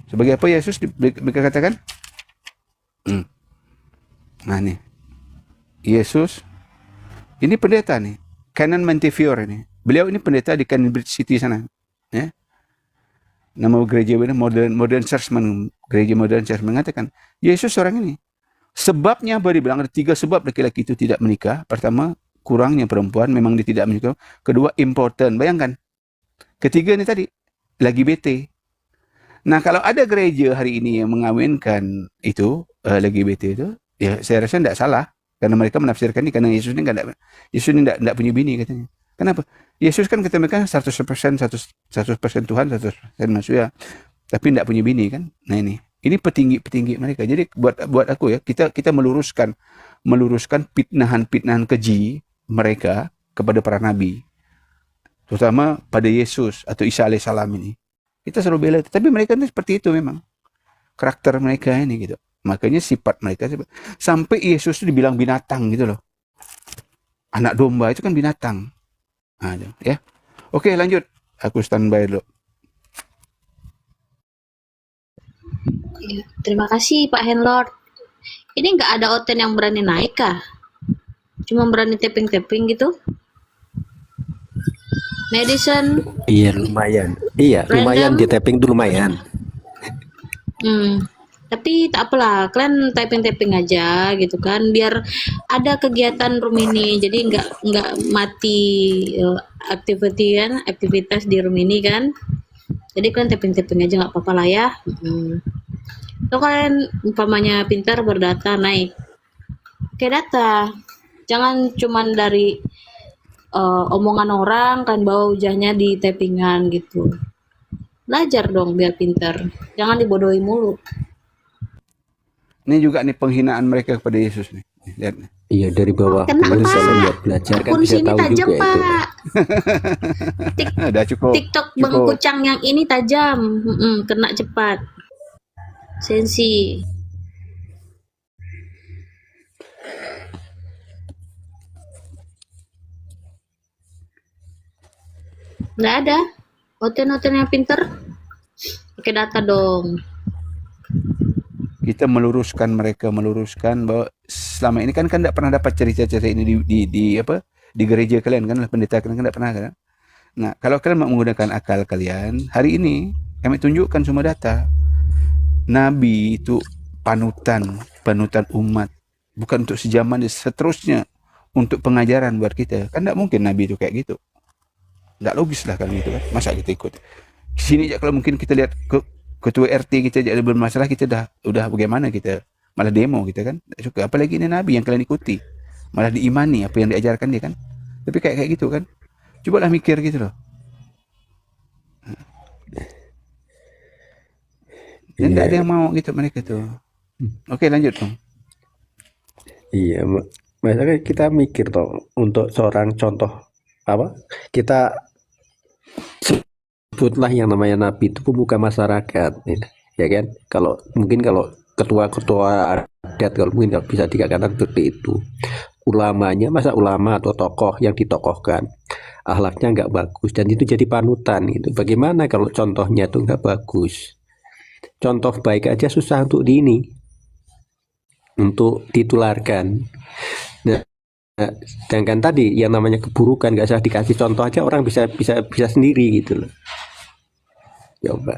[SPEAKER 8] Sebagai apa Yesus mereka katakan? Nah nih, Yesus ini pendeta nih, Canon Montefiore ini. Beliau ini pendeta di Cambridge City sana, ya. Nama gereja ini Modern Church, gereja Modern Church mengatakan Yesus orang ini. Sebabnya apa dibilang? Ada 3 sebab laki-laki itu tidak menikah. Pertama, kurangnya perempuan, memang dia tidak menikah. Kedua, important. Bayangkan. Ketiga ini tadi, lagi bete. Nah, kalau ada gereja hari ini yang mengawinkan itu, lagi bete itu, ya saya rasa tidak salah. Karena mereka menafsirkan ini, karena Yesus ini tidak punya bini katanya. Kenapa? Yesus kan kita mereka 100% Tuhan, 100% manusia. Tapi tidak punya bini kan. Nah ini petinggi mereka. Jadi buat aku ya, kita meluruskan pitnahan keji mereka kepada para nabi. Terutama pada Yesus atau Isa alaihissalam ini. Kita selalu bela, tapi mereka ini seperti itu memang. Karakter mereka ini gitu. Makanya sifat mereka sampai Yesus itu dibilang binatang gitu loh. Anak domba itu kan binatang. Nah, ya. Oke, lanjut. Aku standby dulu.
[SPEAKER 7] Ya, terima kasih Pak Henlord. Ini nggak ada Oten yang berani naik kah? Cuma berani tapping-tapping gitu? Madison?
[SPEAKER 2] Iya lumayan. Iya lumayan, di tapping tuh lumayan.
[SPEAKER 7] Tapi tak apalah, kalian typing aja gitu kan, biar ada kegiatan room ini, jadi nggak mati aktivitas di room ini kan. Jadi kalian typing aja, nggak apa-apa lah ya. Kalau kalian umpamanya pintar berdata, naik ke data, jangan cuman dari omongan orang kan bawa hujahnya di typingan gitu. Belajar dong biar pintar, jangan dibodohi mulu.
[SPEAKER 8] Ini juga nih penghinaan mereka kepada Yesus nih. Lihat nih.
[SPEAKER 2] Iya, dari bawah.
[SPEAKER 7] Kenapa?
[SPEAKER 2] Belajar kan
[SPEAKER 7] Akun
[SPEAKER 2] bisa
[SPEAKER 7] sini
[SPEAKER 2] tahu
[SPEAKER 7] tajam,
[SPEAKER 2] juga itu.
[SPEAKER 7] Pak.
[SPEAKER 8] Udah cukup.
[SPEAKER 7] TikTok Bang Kucang yang ini tajam. Kena cepat. Sensi. Nggak ada. Hotel-hotel yang pinter. Pakai data dong.
[SPEAKER 8] Kita meluruskan bahwa selama ini kan tidak pernah dapat cerita-cerita ini di gereja kalian kan, pendeta kalian kan tidak pernah kan. Nah, kalau kalian mau menggunakan akal kalian, hari ini kami tunjukkan semua data. Nabi itu panutan umat, bukan untuk sejaman, seterusnya untuk pengajaran buat kita. Kan tidak mungkin Nabi itu kayak gitu. Tidak logis lah kan itu kan. Masa kita ikut? Di sini aja kalau mungkin kita lihat ketua RT kita ada bermasalah, kita udah bagaimana kita malah demo kita kan. Suka apalagi ini Nabi yang kalian ikuti, malah diimani apa yang diajarkan dia kan. Tapi kayak gitu kan. Cobalah mikir gitu loh. Dan tidak ada yang mau gitu mereka tuh. Oke, lanjut dong.
[SPEAKER 2] Iya, maksudnya kita mikir toh untuk seorang contoh apa? Kita sebutlah yang namanya nabi itu pemuka masyarakat, ya kan? Kalau ketua-ketua adat, kalau mungkin bisa dikatakan seperti itu. Ulamanya, masa ulama atau tokoh yang ditokohkan akhlaknya nggak bagus dan itu jadi panutan gitu. Bagaimana kalau contohnya itu nggak bagus? Contoh baik aja susah untuk untuk ditularkan. Nah, sedangkan tadi yang namanya keburukan nggak usah dikasih contoh aja, orang bisa sendiri gitu loh. Coba.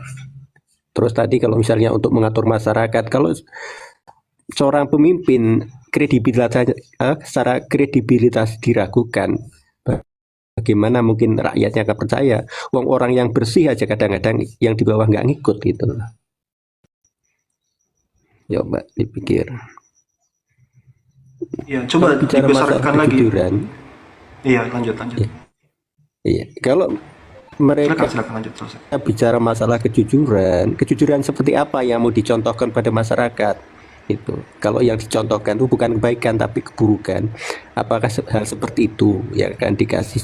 [SPEAKER 2] Terus tadi kalau misalnya untuk mengatur masyarakat, kalau seorang pemimpin secara kredibilitas diragukan, bagaimana mungkin rakyatnya akan percaya? Wong orang yang bersih aja kadang-kadang yang di bawah nggak ngikut gitu loh. Coba dipikir.
[SPEAKER 6] Ya, coba
[SPEAKER 2] bicara
[SPEAKER 6] dibesarkan lagi. Iya, lanjut.
[SPEAKER 2] Iya, kalau mereka
[SPEAKER 6] silakan lanjut terus.
[SPEAKER 2] Bicara masalah kejujuran seperti apa yang mau dicontohkan pada masyarakat itu. Kalau yang dicontohkan itu bukan kebaikan tapi keburukan, apakah hal seperti itu yang akan dikasih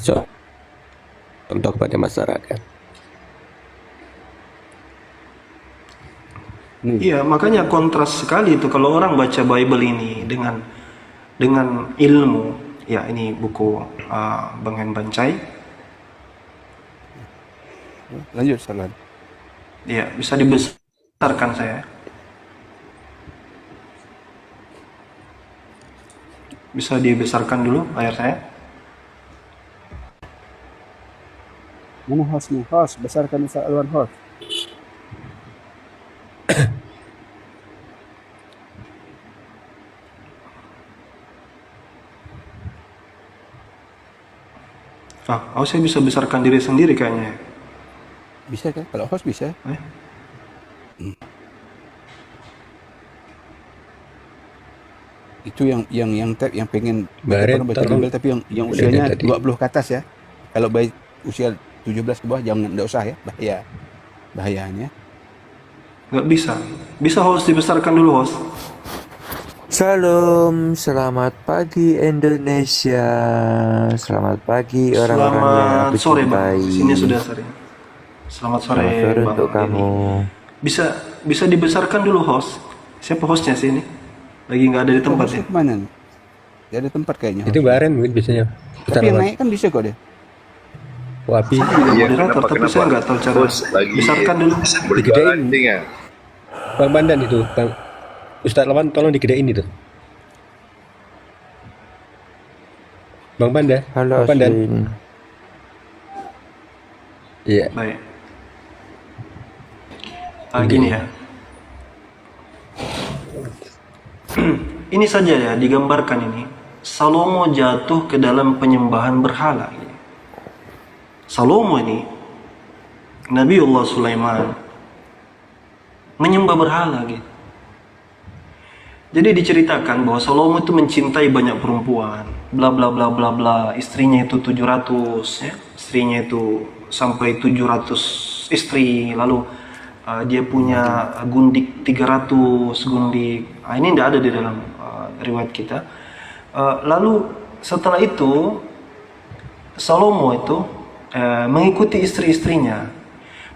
[SPEAKER 2] contoh kepada masyarakat?
[SPEAKER 6] Iya, makanya kontras sekali itu kalau orang baca Bible ini dengan ilmu. Ya, ini buku Bang Hen Bancai.
[SPEAKER 8] Lanjut, Salan.
[SPEAKER 6] Iya, bisa dibesarkan saya. Bisa dibesarkan dulu layar saya.
[SPEAKER 8] Mana host nih? Host, besarkan Ustaz Alwan host.
[SPEAKER 6] Saya bisa besarkan diri sendiri kayaknya.
[SPEAKER 8] Bisa kan? Kalau host bisa. Itu yang pengen
[SPEAKER 2] Baren,
[SPEAKER 8] baca Bimbel tapi yang usianya 20 ke atas ya. Kalau bayi usia 17 ke bawah enggak usah ya. Bahayanya.
[SPEAKER 6] Nggak bisa. Bisa host dibesarkan dulu host.
[SPEAKER 12] Salam, selamat pagi Indonesia. Selamat pagi orang-orang yang
[SPEAKER 6] Selamat
[SPEAKER 12] aku
[SPEAKER 6] sore bang.
[SPEAKER 12] cintai.
[SPEAKER 6] Sini sudah sore. Selamat sore bang.
[SPEAKER 12] untuk kamu.
[SPEAKER 6] Bisa dibesarkan dulu host. Siapa hostnya sih ini? Lagi nggak ada di tempat ya?
[SPEAKER 8] Mana nih? Dia ada tempat kayaknya.
[SPEAKER 2] Itu Baren mungkin biasanya.
[SPEAKER 8] Tapi yang naik kan bisa kok deh.
[SPEAKER 2] Wapi.
[SPEAKER 6] Moderator, tapi saya nggak tahu cara besarkan dulu.
[SPEAKER 2] Digedein. Bang Bandan itu, Bang Ustadz Lawan tolong digedein itu. Bang Banda.
[SPEAKER 12] Halo
[SPEAKER 2] Bang Bandan.
[SPEAKER 12] Asin.
[SPEAKER 2] Iya.
[SPEAKER 6] Baik. Gini ya. Ini saja ya digambarkan ini. Salomo jatuh ke dalam penyembahan berhala. Salomo ini Nabiullah Sulaiman menyembah berhala gitu. Jadi diceritakan bahwa Salomo itu mencintai banyak perempuan, bla bla bla bla bla. Istrinya itu 700 ya. Istrinya itu sampai 700 istri. Lalu dia punya gundik 300 gundik. Ini tidak ada di dalam riwayat kita. Lalu setelah itu Salomo itu mengikuti istri-istrinya.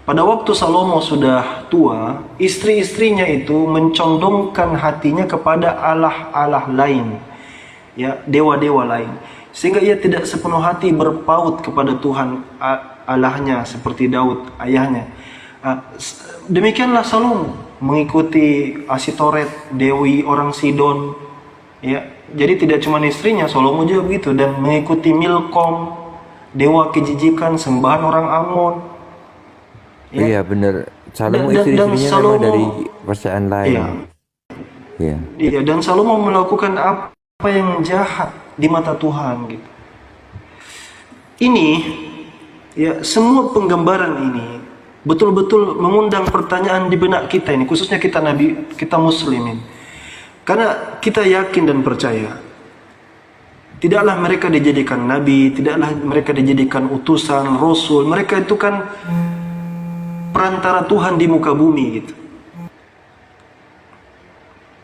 [SPEAKER 6] Pada waktu Salomo sudah tua, istri-istrinya itu mencondongkan hatinya kepada Allah-Allah lain, ya, dewa-dewa lain, sehingga ia tidak sepenuh hati berpaut kepada Tuhan Allahnya seperti Daud ayahnya. Demikianlah Salomo mengikuti Asitoret, dewi orang Sidon, ya. Jadi tidak cuma istrinya, Salomo juga begitu, dan mengikuti Milkom, dewa kejijikan sembahan orang Amon. Ya.
[SPEAKER 12] Iya benar. Salomo istri-istrinya memang dari percayaan lain.
[SPEAKER 6] Iya, dan Salomo melakukan apa yang jahat di mata Tuhan gitu. Ini ya, semua penggambaran ini betul-betul mengundang pertanyaan di benak kita ini, khususnya kita muslimin. Karena kita yakin dan percaya tidaklah mereka dijadikan nabi, tidaklah mereka dijadikan utusan, rasul. Mereka itu kan perantara Tuhan di muka bumi gitu.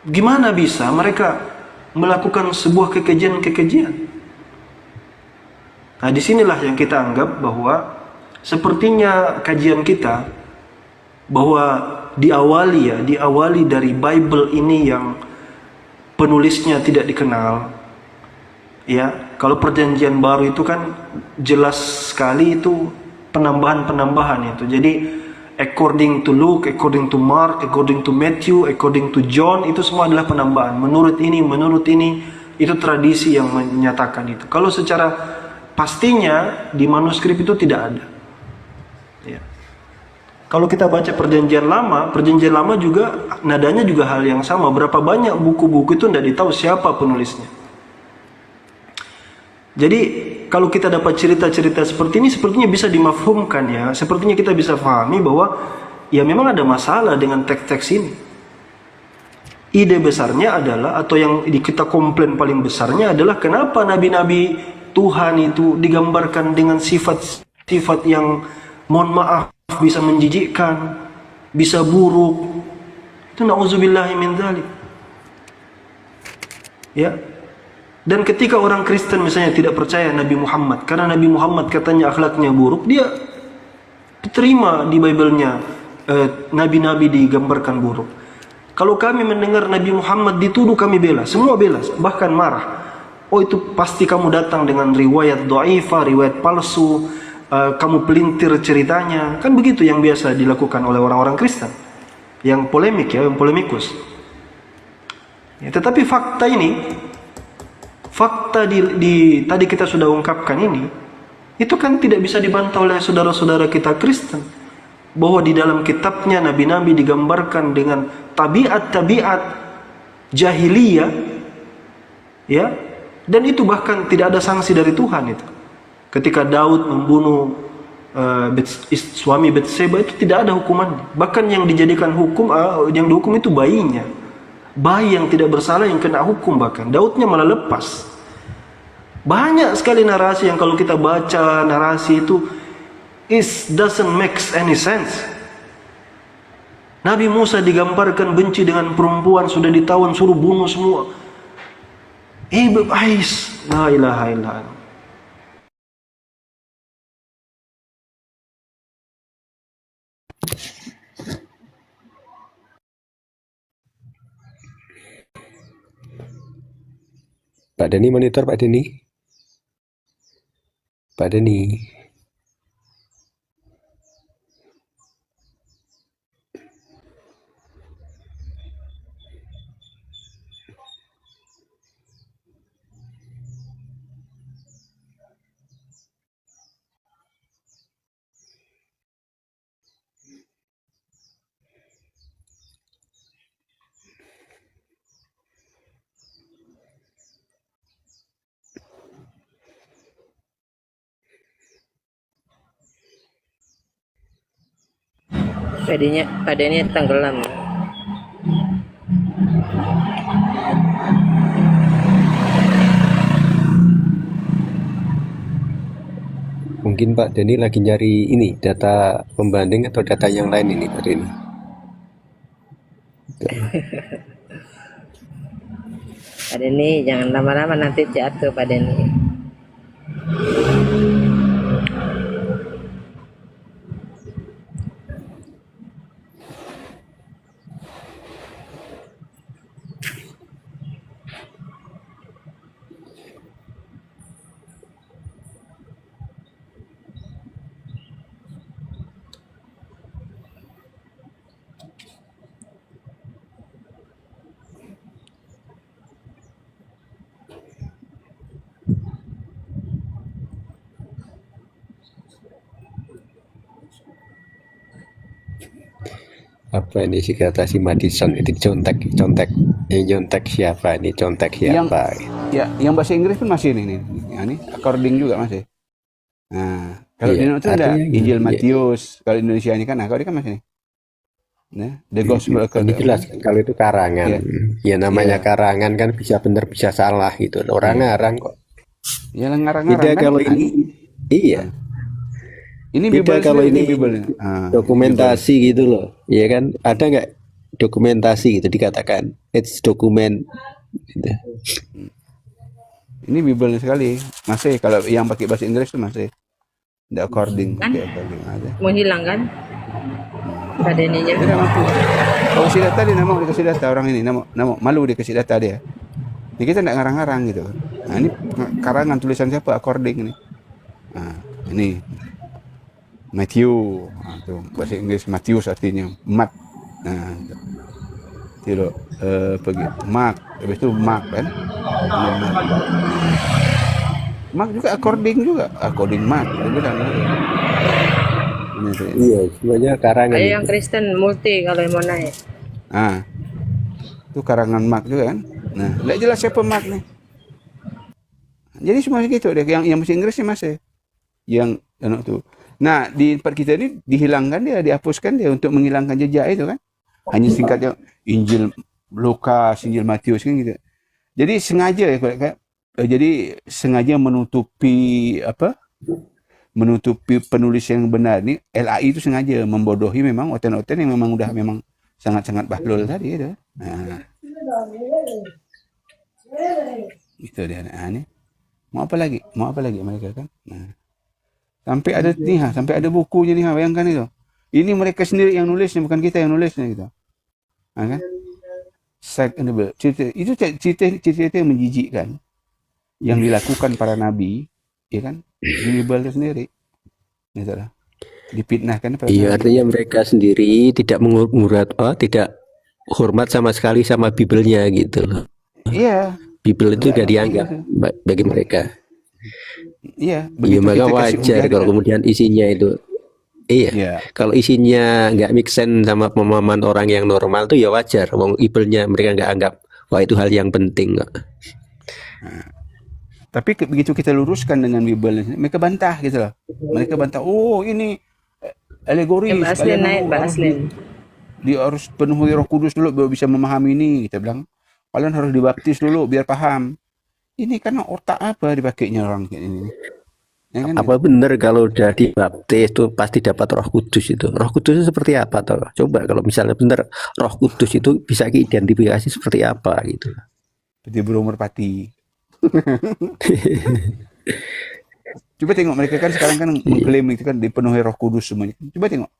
[SPEAKER 6] Gimana bisa mereka melakukan sebuah kekejian-kekejian? Nah, disinilah yang kita anggap bahwa sepertinya kajian kita bahwa diawali dari Bible ini yang penulisnya tidak dikenal. Ya, kalau perjanjian baru itu kan jelas sekali itu penambahan-penambahan itu. Jadi according to Luke, according to Mark, according to Matthew, according to John, itu semua adalah penambahan. Menurut ini, itu tradisi yang menyatakan itu. Kalau secara pastinya di manuskrip itu tidak ada. Ya. Kalau kita baca perjanjian lama juga nadanya juga hal yang sama. Berapa banyak buku-buku itu tidak ditahu siapa penulisnya. Jadi kalau kita dapat cerita-cerita seperti ini, sepertinya bisa dimafhumkan ya. Sepertinya kita bisa pahami bahwa ya memang ada masalah dengan teks-teks ini. Ide besarnya adalah, atau yang kita komplain paling besarnya adalah, kenapa nabi-nabi Tuhan itu digambarkan dengan sifat-sifat yang mohon maaf bisa menjijikkan, bisa buruk. Itu na'udzubillahi min dzalik. Ya. Dan ketika orang Kristen misalnya tidak percaya Nabi Muhammad, karena Nabi Muhammad katanya akhlaknya buruk, dia terima di Bible-nya nabi-nabi digambarkan buruk. Kalau kami mendengar Nabi Muhammad dituduh, kami bela, semua bela, bahkan marah. Oh, itu pasti kamu datang dengan riwayat dhaifah, riwayat palsu, kamu pelintir ceritanya. Kan begitu yang biasa dilakukan oleh orang-orang Kristen yang polemik ya, yang polemikus ya. Tetapi fakta fakta tadi kita sudah ungkapkan ini, itu kan tidak bisa dibantah oleh saudara-saudara kita Kristen, bahwa di dalam kitabnya nabi-nabi digambarkan dengan tabiat-tabiat jahiliyah, ya, dan itu bahkan tidak ada sanksi dari Tuhan itu. Ketika Daud membunuh suami Batseba itu tidak ada hukuman, bahkan yang dijadikan hukum, yang dihukum itu bayinya, bayi yang tidak bersalah yang kena hukum, bahkan Daudnya malah lepas. Banyak sekali narasi yang kalau kita baca narasi itu doesn't make any sense. Nabi Musa digambarkan benci dengan perempuan, sudah ditawan suruh bunuh semua. La ilaha illallah.
[SPEAKER 2] Pak Denny monitor, Pak Denny. Pak Denny.
[SPEAKER 5] Padanya tenggelam.
[SPEAKER 2] Mungkin Pak Denny lagi nyari ini data pembanding atau data yang lain ini Pak Denny.
[SPEAKER 5] Pak Denny jangan lama-lama nanti jatuh Pak Denny.
[SPEAKER 2] Apa ini si kata si Madison itu contek siapa ini, contek siapa?
[SPEAKER 8] Yang bahasa Inggris pun masih ini according juga masih. Nah, kalau di Indonesia ada Injil Matius, kalau Indonesia ini kan, kalau ini kan masih nih. Nah, The Gospel
[SPEAKER 2] ini jelas kan, kalau itu karangan. Ya namanya karangan kan bisa benar bisa salah gitu. Orang ngarang kok.
[SPEAKER 8] Ya ngarang-ngarang kan.
[SPEAKER 2] Kalau ini iya.
[SPEAKER 8] Ini
[SPEAKER 2] beda kalau ini dokumentasi gitu loh, ya kan? Ada nggak dokumentasi gitu dikatakan it's dokumen gitu.
[SPEAKER 8] Ini Bible sekali masih, kalau yang pakai bahasa Inggris itu masih the according
[SPEAKER 5] kan?
[SPEAKER 8] Ada.
[SPEAKER 5] Mau hilang kan? Padanya
[SPEAKER 8] tidak mampu. Kalau kasih data dia mau dikasih data orang ini, malu dikasih data dia. Ini kita tidak ngarang-ngarang gitu. Nah ini karangan tulisan siapa? According ini. Nah ini Matthew, itu bahasa Inggris Matius artinya Mat. Nah, tidak pergi Mark, habis itu Mark kan. Mark juga according Mark.
[SPEAKER 2] Iya, semuanya karangan.
[SPEAKER 5] Ada yang Kristen multi kalau yang mau naik.
[SPEAKER 8] Ah, itu karangan Mark juga kan. Nah, tidak jelas siapa Mark nih. Jadi semua gitu deh. Yang bahasa Inggrisnya masih yang itu. Nah, di tempat kita ini dihilangkan dia, dihapuskan dia untuk menghilangkan jejak itu kan. Hanya singkatnya Injil Lukas, Injil Matius kan gitu. Jadi sengaja ya jadi sengaja menutupi penulis yang benar ini. LAI itu sengaja membodohi memang oten-oten yang memang udah memang sangat-sangat bahlul tadi itu. Nah. Itu dia. Nah, ini. Mau apa lagi mereka kan? Nah. Sampai ada nih, sampai ada bukunya nih, bayangkan itu. Ini mereka sendiri yang nulisnya, bukan kita yang nulisnya gitu. Nah, kan? Itu cerita yang menjijikkan, yang dilakukan para nabi, ya kan? Di Bible itu sendiri, gitu lah. Dipitnahkan.
[SPEAKER 2] Iya, artinya mereka sendiri tidak tidak hormat sama sekali sama Biblenya gitu loh.
[SPEAKER 8] Iya,
[SPEAKER 2] Bible itu
[SPEAKER 8] Enggak,
[SPEAKER 2] gak dianggap bagi mereka.
[SPEAKER 8] Iya,
[SPEAKER 2] Iya,
[SPEAKER 8] begitu
[SPEAKER 2] maka
[SPEAKER 8] kita kasih
[SPEAKER 2] wajar
[SPEAKER 8] udah
[SPEAKER 2] kalau kemudian isinya itu. Iya,
[SPEAKER 8] Iya.
[SPEAKER 2] kalau isinya nggak make sense sama pemahaman orang yang normal tuh ya wajar. Wong Bible-nya mereka nggak anggap wah itu hal yang penting kok.
[SPEAKER 8] Tapi begitu kita luruskan dengan Bible, mereka bantah gitu loh. Mereka bantah, oh ini alegori.
[SPEAKER 13] Mbak Aslin naik, Mbak Aslin.
[SPEAKER 8] Dia harus penuhi Roh Kudus dulu baru bisa memahami ini. Kita bilang, kalian harus dibaptis dulu biar paham. Ini karena otak apa dipakainya orang kayak ini? Ya kan?
[SPEAKER 2] Apa benar kalau udah dibaptis itu pasti dapat Roh Kudus itu? Roh Kudus itu seperti apa toh? Coba kalau misalnya benar Roh Kudus itu bisa diidentifikasi seperti apa gitu.
[SPEAKER 8] Seperti burung merpati. Coba tengok mereka kan sekarang kan mengklaim itu kan dipenuhi Roh Kudus semuanya. Coba tengok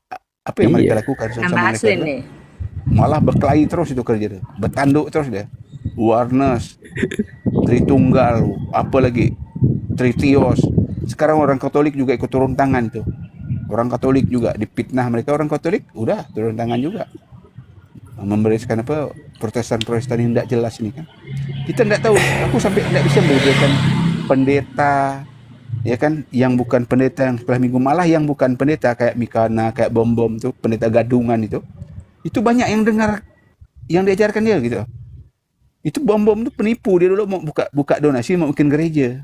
[SPEAKER 8] apa yang mereka lakukan sama mereka.
[SPEAKER 13] Nih.
[SPEAKER 8] Malah berkelahi terus itu kerja dia. Bertanduk terus dia. Warnes, Tritunggal, apa lagi? Tritios. Sekarang orang Katolik juga ikut turun tangan tuh. Orang Katolik juga dipitnah mereka, orang Katolik udah turun tangan juga. Memberikan apa Protestan yang tidak jelas ini kan. Kita tidak tahu. Aku sampai tidak bisa membedakan pendeta ya kan yang bukan pendeta yang sebelah minggu, malah yang bukan pendeta kayak Mikana, kayak Bom tuh, pendeta gadungan itu banyak yang dengar yang diajarkan dia gitu. Itu Bom tuh penipu, dia dulu mau buka donasi mau bikin gereja.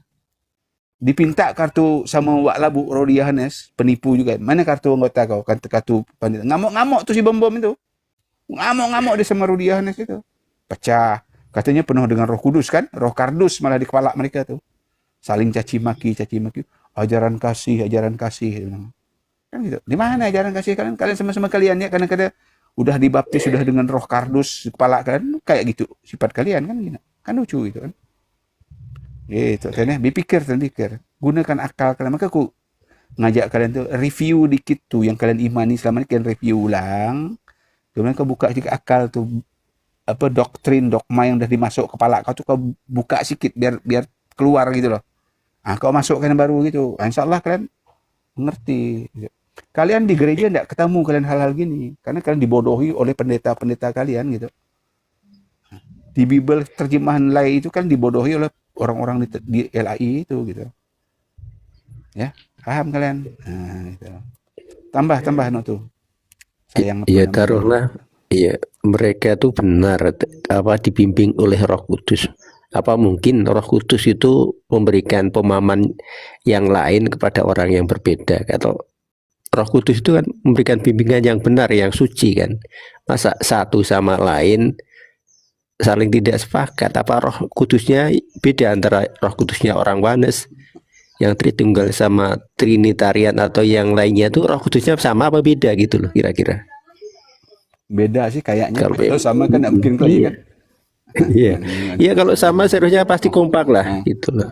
[SPEAKER 8] Dipinta kartu sama Wak Labu Rodi Yohanes, penipu juga. Mana kartu anggota kau? Kartu pandita. Ngamuk-ngamuk tuh si Bom itu. Ngamuk-ngamuk dia sama Rodi Yohanes itu. Pecah. Katanya penuh dengan Roh Kudus kan? Roh Kardus malah di kepala mereka tuh. Saling caci maki. Ajaran kasih. Kan gitu. Di mana ajaran kasih kalian? Kalian sama-sama kalian ya, kadang-kadang udah dibaptis sudah dengan Roh Kardus di kepala kalian, kayak gitu sifat kalian kan gitu. Kan lucu gitu kan. Gitu, kan ya, berpikir. Gunakan akal kalian. Maka aku ngajak kalian tuh review dikit tuh yang kalian imani selama ini, kalian review ulang. Kemudian kau buka sedikit akal tuh, apa doktrin, dogma yang udah dimasuk kepala kau tuh kau buka sedikit biar keluar gitu loh. Kau masukkan yang baru gitu. Insya Allah kalian mengerti. Kalian di gereja tidak ketemu kalian hal-hal gini karena kalian dibodohi oleh pendeta-pendeta kalian gitu. Di Bible terjemahan lain itu kan dibodohi oleh orang-orang di LAI itu gitu. Ya, paham kalian? Nah, gitu. Tambah tuh. Sayang
[SPEAKER 2] Iya taruhlah, iya mereka tuh benar apa dibimbing oleh Roh Kudus. Apa mungkin Roh Kudus itu memberikan pemahaman yang lain kepada orang yang berbeda? Atau Roh Kudus itu kan memberikan bimbingan yang benar, yang suci kan? Masa satu sama lain saling tidak sepakat? Apa Roh Kudusnya beda antara Roh Kudusnya orang Wanes yang Tritunggal sama Trinitarian atau yang lainnya tuh Roh Kudusnya sama apa beda gitu loh kira-kira?
[SPEAKER 8] Beda sih kayaknya. Kalau sama kan tidak mungkin kali kan.
[SPEAKER 2] Iya. Iya kalau sama seharusnya pasti kompak lah gitu loh.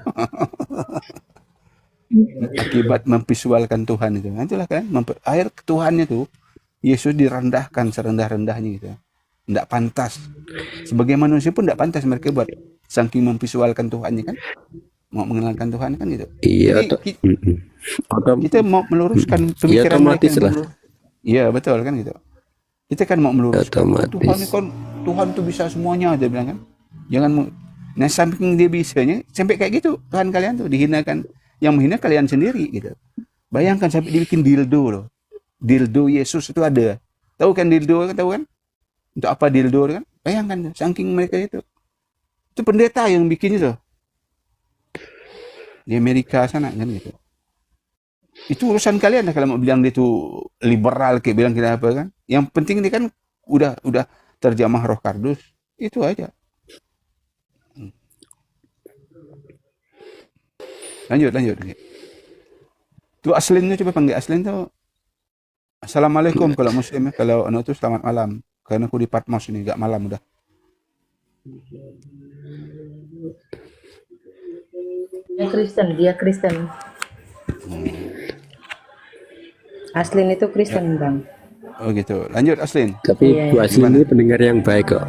[SPEAKER 8] Akibat memvisualkan Tuhan itu. Itulah kan akhir Tuhannya tuh Yesus direndahkan serendah-rendahnya gitu. Tidak pantas. Sebagai manusia pun tidak pantas mereka buat saking memvisualkan Tuhannya kan. Mau mengenalkan Tuhan kan gitu.
[SPEAKER 2] Iya.
[SPEAKER 8] Jadi, kita mau meluruskan pemikiran mereka. Iya betul kan gitu. Kita kan mau meluruskan Tuhan tuh bisa semuanya, dia bilang kan. Jangan nah samping dia bisanya sampai kayak gitu Tuhan kalian tuh dihinakan, yang menghina kalian sendiri gitu. Bayangkan sampai dibikin dildo loh. Dildo Yesus itu ada. Tahu kan dildo kan, tahu kan? Untuk apa dildo kan? Bayangkan saking mereka itu. Itu pendeta yang bikin itu. Di Amerika sana kan gitu. Itu urusan kalian lah kalau mau bilang dia tuh liberal kayak bilang kita apa kan. Yang penting ini kan udah terjemah Roh Kardus. Itu aja. Lanjut. Tuh Aslin tuh coba panggil Aslin tuh. Assalamualaikum kalau muslim ya. Kalau anak tuh selamat malam. Karena aku di Patmos ini gak malam udah.
[SPEAKER 13] Dia Kristen. Aslin itu Kristen, Bang.
[SPEAKER 8] Oh gitu. Lanjut Aslin.
[SPEAKER 2] Tapi Bu Aslin ini pendengar yang baik kok.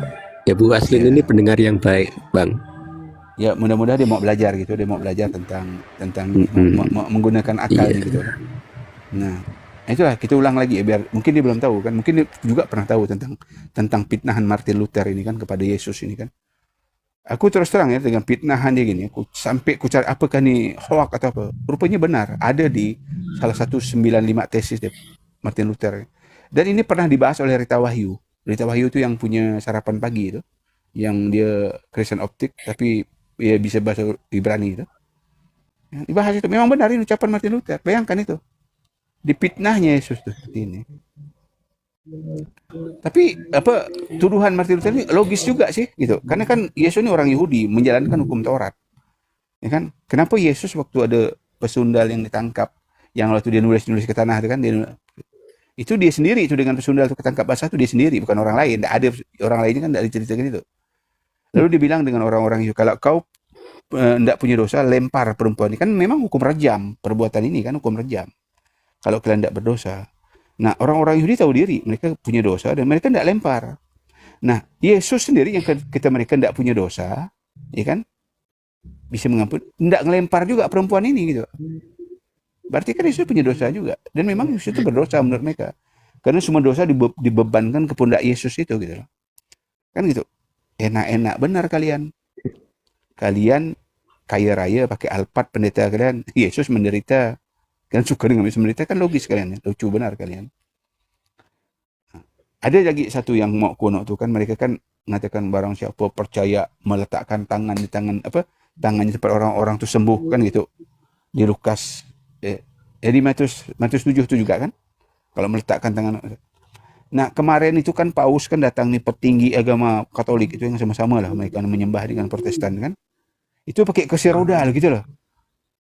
[SPEAKER 2] Ya Bu Aslin ini pendengar yang baik, Bang.
[SPEAKER 8] Ya mudah-mudahan dia mau belajar gitu. Dia mau belajar tentang menggunakan akalnya gitu. Nah, itulah kita ulang lagi ya biar mungkin dia belum tahu kan. Mungkin dia juga pernah tahu tentang pitnahan Martin Luther ini kan kepada Yesus ini kan. Aku terus terang ya dengan fitnahan dia gini, aku sampai ku cari apakah ni hoax atau apa. Rupanya benar, ada di salah satu 95 tesis dia, Martin Luther. Dan ini pernah dibahas oleh Rita Wahyu. Rita Wahyu itu yang punya sarapan pagi itu, yang dia Christian Optik tapi dia bisa bahasa Ibrani itu. Ya, dibahas itu memang benar ini ucapan Martin Luther. Bayangkan itu. Dipitnahnya Yesus tuh seperti ini. Tapi apa tuduhan Martin Luther ini logis juga sih gitu. Karena kan Yesus ini orang Yahudi menjalankan hukum Taurat. Ya kan? Kenapa Yesus waktu ada pesundal yang ditangkap yang waktu dia nulis ke tanah itu kan itu dia sendiri itu dengan pesundal itu ketangkap basah itu dia sendiri bukan orang lain. Tidak ada orang lainnya kan tidak diceritakan itu. Lalu dia bilang dengan orang-orang Yahudi kalau kau tidak punya dosa lempar perempuan ini kan memang hukum rejam perbuatan ini kan hukum rejam. Kalau kalian tidak berdosa. Nah, orang-orang Yahudi tahu diri, mereka punya dosa dan mereka tidak lempar. Nah, Yesus sendiri yang kita mereka tidak punya dosa, ya kan? Bisa mengampuni, tidak ngelempar juga perempuan ini gitu. Berarti kan Yesus punya dosa juga. Dan memang Yesus itu berdosa menurut mereka. Karena semua dosa dibebankan ke pundak Yesus itu gitu. Kan gitu. Enak-enak benar kalian. Kalian kaya raya pakai Alphard pendeta kalian. Yesus menderita. Kan suka dengan Yesus menderita kan logis kalian. Lucu benar kalian. Ada lagi satu yang mau kuno tuh kan mereka kan mengatakan barang siapa percaya meletakkan tangan di tangan tangannya seperti orang-orang tuh sembuh kan gitu. Di Lukas jadi Matius 7 itu juga kan kalau meletakkan tangan. Nah kemarin itu kan Paus kan datang nih petinggi agama Katolik itu yang sama-sama lah mereka menyembah dengan Protestan kan itu pakai kursi roda gitu loh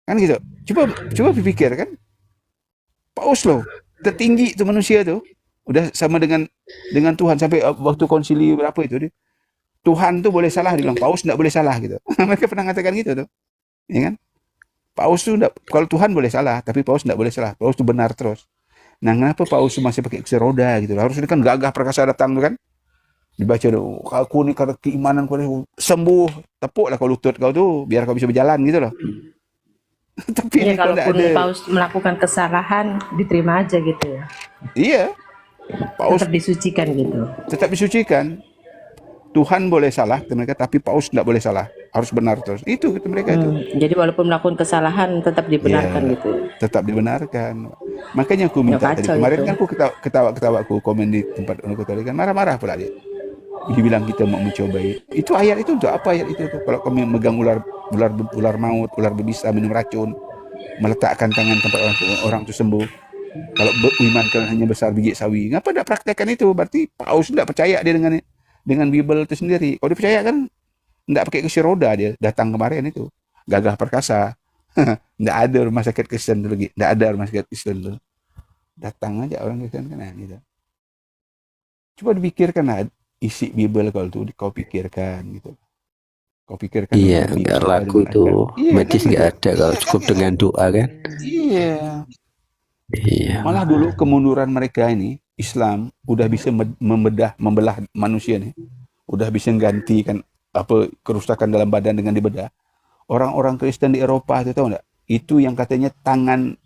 [SPEAKER 8] kan gitu. Coba pikir kan Paus loh tertinggi itu manusia tuh udah sama dengan Tuhan sampai waktu konsili berapa itu dia Tuhan tuh boleh salah dia bilang Paus tidak boleh salah gitu. Mereka pernah mengatakan gitu tuh ya kan. Paus tuh kalau Tuhan boleh salah, tapi Paus tidak boleh salah. Paus tuh benar terus. Nah, kenapa Paus masih pakai kursi roda gitu? Harusnya kan gagah perkasa datang tuh kan. Dibaca tuh, aku nih karena keimanan kau sembuh, tepuklah kau lutut kau tuh biar kau bisa berjalan gitu loh. Tapi
[SPEAKER 13] ya, kalaupun Paus melakukan kesalahan diterima aja gitu ya.
[SPEAKER 8] Iya. Paus
[SPEAKER 13] tetap disucikan gitu.
[SPEAKER 8] Tetap disucikan. Tuhan boleh salah mereka tapi Paus tidak boleh salah. Harus benar terus. Itu kata mereka itu.
[SPEAKER 13] Jadi walaupun melakukan kesalahan tetap dibenarkan gitu.
[SPEAKER 8] Tetap dibenarkan. Makanya aku minta tadi kemarin kan aku ketawa aku komen di tempat orang tadi kan marah-marah pula dia. Dibilang kita mau mencoba itu ayat itu untuk apa ayat itu tuh? Kalau kami megang ular maut, ular berbisa minum racun, meletakkan tangan tempat orang itu sembuh. Kalau beriman kalian hanya besar biji sawi, ngapa tidak praktekkan itu? Berarti Paus tidak percaya dia dengan Bible itu sendiri. Kalau dipercaya kan tidak pakai kursi roda dia datang kemarin itu gagah perkasa. Tidak ada rumah sakit Kristen dulu lagi. Tidak ada rumah sakit Kristen dulu. Datang aja orang Kristen kan gitu. Coba dipikirkan isi Bible kalau itu kau pikirkan gitu. Kau pikirkan.
[SPEAKER 2] Iya, nggak laku tuh. Medis nggak ada kalau cukup dengan doa kan.
[SPEAKER 8] Iya. Malah dulu kemunduran mereka ini Islam udah bisa membelah manusia nih. Udah bisa menggantikan kerusakan dalam badan dengan dibedah. Orang-orang Kristen di Eropa itu tahu enggak? Itu yang katanya tangan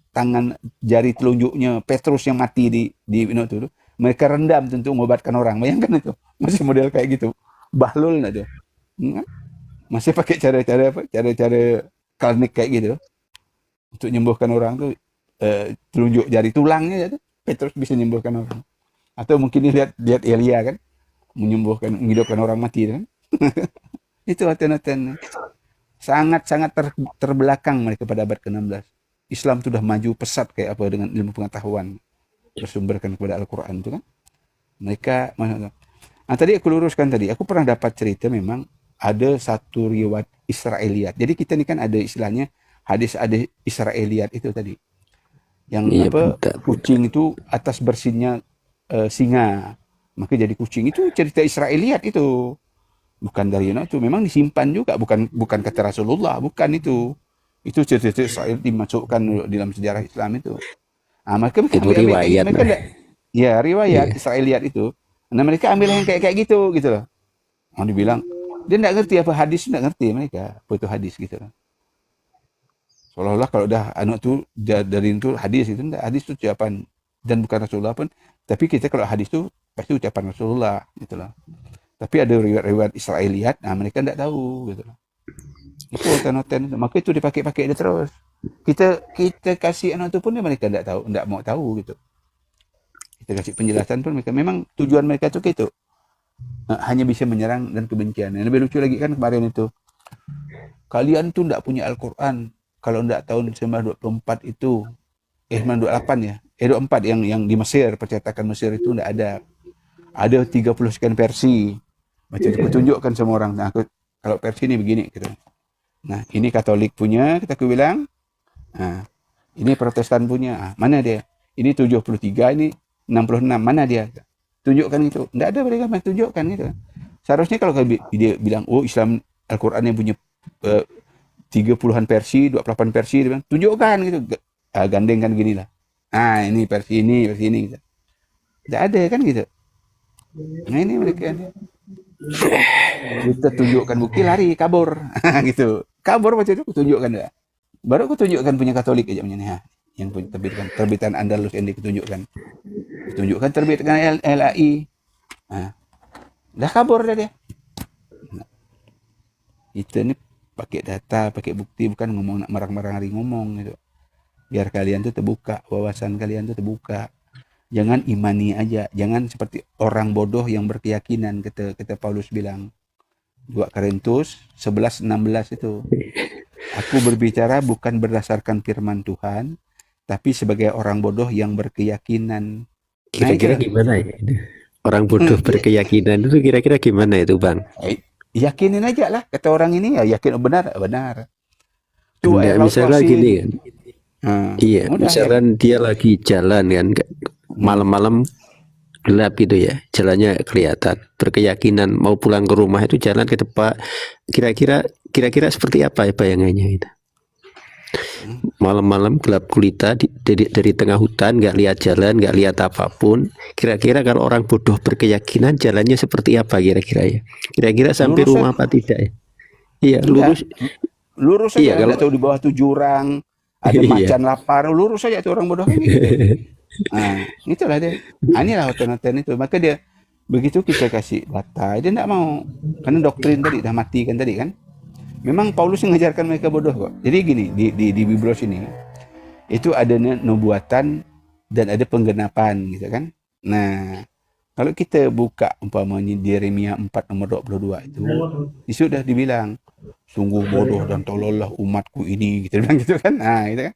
[SPEAKER 8] jari telunjuknya Petrus yang mati di itu mereka rendam tentu mengobatkan orang. Bayangkan itu. Masih model kayak gitu. Bahlul enggak tuh? Masih pakai cara-cara klinik kayak gitu. Untuk menyembuhkan orang tuh telunjuk jari tulangnya tuh Petrus bisa menyembuhkan orang. Atau mungkin lihat Elia kan menghidupkan orang mati kan. Itu hati-hatian. Sangat-sangat terbelakang mereka pada abad ke-16. Islam sudah maju pesat kayak apa dengan ilmu pengetahuan bersumberkan kepada Al-Quran itu kan. Mereka tadi aku luruskan tadi. Aku pernah dapat cerita memang ada satu riwayat Israeliat. Jadi kita ini kan ada istilahnya hadis ada Israeliat itu tadi. Yang kucing itu atas bersinnya singa. Maka jadi kucing itu cerita Israeliat itu. Bukan dari itu memang disimpan juga bukan kata Rasulullah, bukan itu cerita Israel dimasukkan dalam sejarah Islam itu. Mereka riwayat riwayat Israeliat itu. Nah mereka ambil yang kayak gitu loh. Mau dibilang dia tidak ngerti apa hadis, tidak ngerti mereka apa itu hadis gitu loh. Seolah-olah kalau udah itu dari itu hadis itu enggak, hadis itu ucapan dan bukan Rasulullah pun, tapi kita kalau hadis itu pasti ucapan Rasulullah gitu loh. Tapi ada riwayat Israeliat, nah mereka tidak tahu gitu. Itu hotel-hotel, maka itu dipakai-pakai dia terus. Kita kasih anak itu pun mereka tidak tahu, tidak mau tahu gitu. Kita kasih penjelasan pun mereka memang tujuan mereka itu gitu. Hanya bisa menyerang dan kebencian. Yang lebih lucu lagi kan kemarin itu, kalian tuh tidak punya Al-Quran. Kalau tidak tahun 1924 itu, 1928 ya, 24 yang di Mesir, percetakan Mesir itu tidak ada. Ada 30 sekian versi. Macam aku tunjukkan semua orang. Nah, kalau versi ini begini gitu. Nah, ini Katolik punya, aku bilang. Nah, ini Protestan punya. Mana dia? Ini 73, ini 66. Mana dia? Tunjukkan gitu. Tidak ada mereka tunjukkan gitu. Seharusnya kalau dia bilang, oh Islam Al-Quran yang punya 30-an versi, 28 versi, dia bilang, tunjukkan gitu. Gandengkan gini lah. Ah, ini versi ini gitu. Tidak ada kan gitu. Nah ini mereka kita tunjukkan bukti lari kabur gitu, kabur macam itu aku tunjukkan dah. Baru aku tunjukkan punya Katolik aja punya yang punya terbitan Andalus yang ditunjukkan terbitkan LAI. Nah, dah kabur dah dia. Nah, kita ni pakai data, pakai bukti, bukan ngomong nak marah-marah hari ngomong gitu. Biar kalian tuh terbuka, wawasan kalian tuh terbuka. Jangan imani aja, jangan seperti orang bodoh yang berkeyakinan, kata Paulus bilang 2 Korintus 11:16 itu. Aku berbicara bukan berdasarkan firman Tuhan, tapi sebagai orang bodoh yang berkeyakinan.
[SPEAKER 2] Kira-kira gimana ya? Orang bodoh berkeyakinan itu kira-kira gimana itu, Bang?
[SPEAKER 8] Yakinin aja lah, kata orang ini ya yakin benar.
[SPEAKER 2] Tuh, misalnya gini kan. Iya, misalkan dia lagi jalan kan, malam-malam gelap gitu ya, jalannya kelihatan, berkeyakinan mau pulang ke rumah itu jalan ke depan, kira-kira seperti apa ya bayangannya itu? Malam-malam gelap gulita dari tengah hutan, nggak lihat jalan, nggak lihat apapun. Kira-kira kalau orang bodoh berkeyakinan jalannya seperti apa kira-kira ya? Kira-kira sampai lurus rumah apa tidak ya? Iya, lurus saja. Iya, kalau tahu di bawah tuh jurang, ada macan lapar, lurus saja tuh orang bodoh ini. Nah, itulah dia. Inilah hotel-hotel itu. Maka dia begitu kita kasih data, dia tidak mau. Karena doktrin tadi dah mati kan tadi kan. Memang Paulus mengajarkan mereka bodoh kok. Jadi gini, di Biblos ini itu ada nubuatan dan ada penggenapan gitu kan. Nah, kalau kita buka umpamanya di Yeremia 4 nomor 22 itu sudah dibilang sungguh bodoh dan tolollah umatku ini gitu bilang gitu kan. Nah, gitu kan.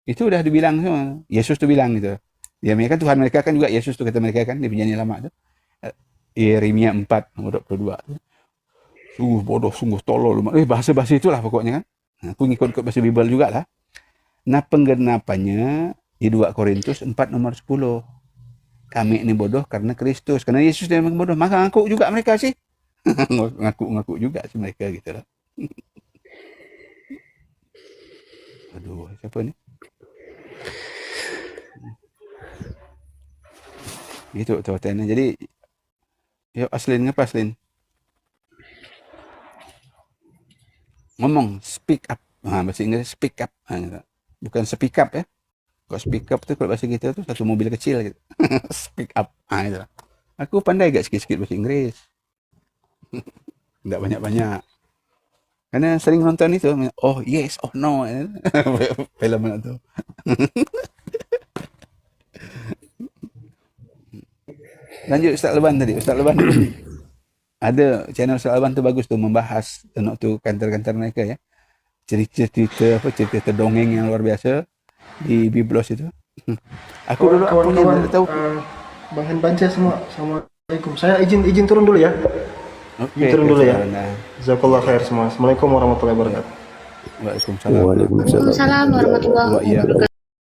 [SPEAKER 2] Itu udah dibilang semua. Yesus tuh bilang gitu. Ya mereka Tuhan mereka kan juga Yesus tuh kata mereka kan di penyanyi lama tuh. Yeremia 4 nomor 22 tuh. Sungguh bodoh, sungguh tolol. Bahasa-bahasa itulah pokoknya kan. Nah, aku ngikut bahasa Bible juga lah. Nah, penggenapannya di 2 Korintus 4 nomor 10. Kami ini bodoh karena Kristus. Karena Yesus yang bodoh. Maka ngaku juga mereka sih. Ngaku juga sih mereka gitu lah. Aduh, siapa ni? Gitu tuan-tuan. Jadi, yuk Aslin, ngapa Aslin? Ngomong, speak up. Bahasa Inggris speak up. Bukan speak up ya. Kalau speak up tu kalau bahasa kita tu satu mobil kecil gitu. Speak up. Itu. Aku pandai agak sikit-sikit bahasa Inggris. Tidak banyak-banyak. Karena sering nonton itu. Oh yes, oh no. Film mana tu. Lanjut Ustaz Leban tadi. Ustaz Leban ada channel Ustaz Leban tu bagus tu membahas tentang tu kantor-kantor mereka ya. Cerita dongeng yang luar biasa di Biblos itu. Aku dulu punya tahu.
[SPEAKER 6] Bahan baca semua. Assalamualaikum. Saya izin turun dulu ya.
[SPEAKER 8] Oke.
[SPEAKER 6] Turun dulu ya. Jazakallah khair semua. Assalamualaikum warahmatullahi wabarakatuh.
[SPEAKER 8] Waalaikumsalam.
[SPEAKER 7] Waalaikumsalam warahmatullahi wabarakatuh.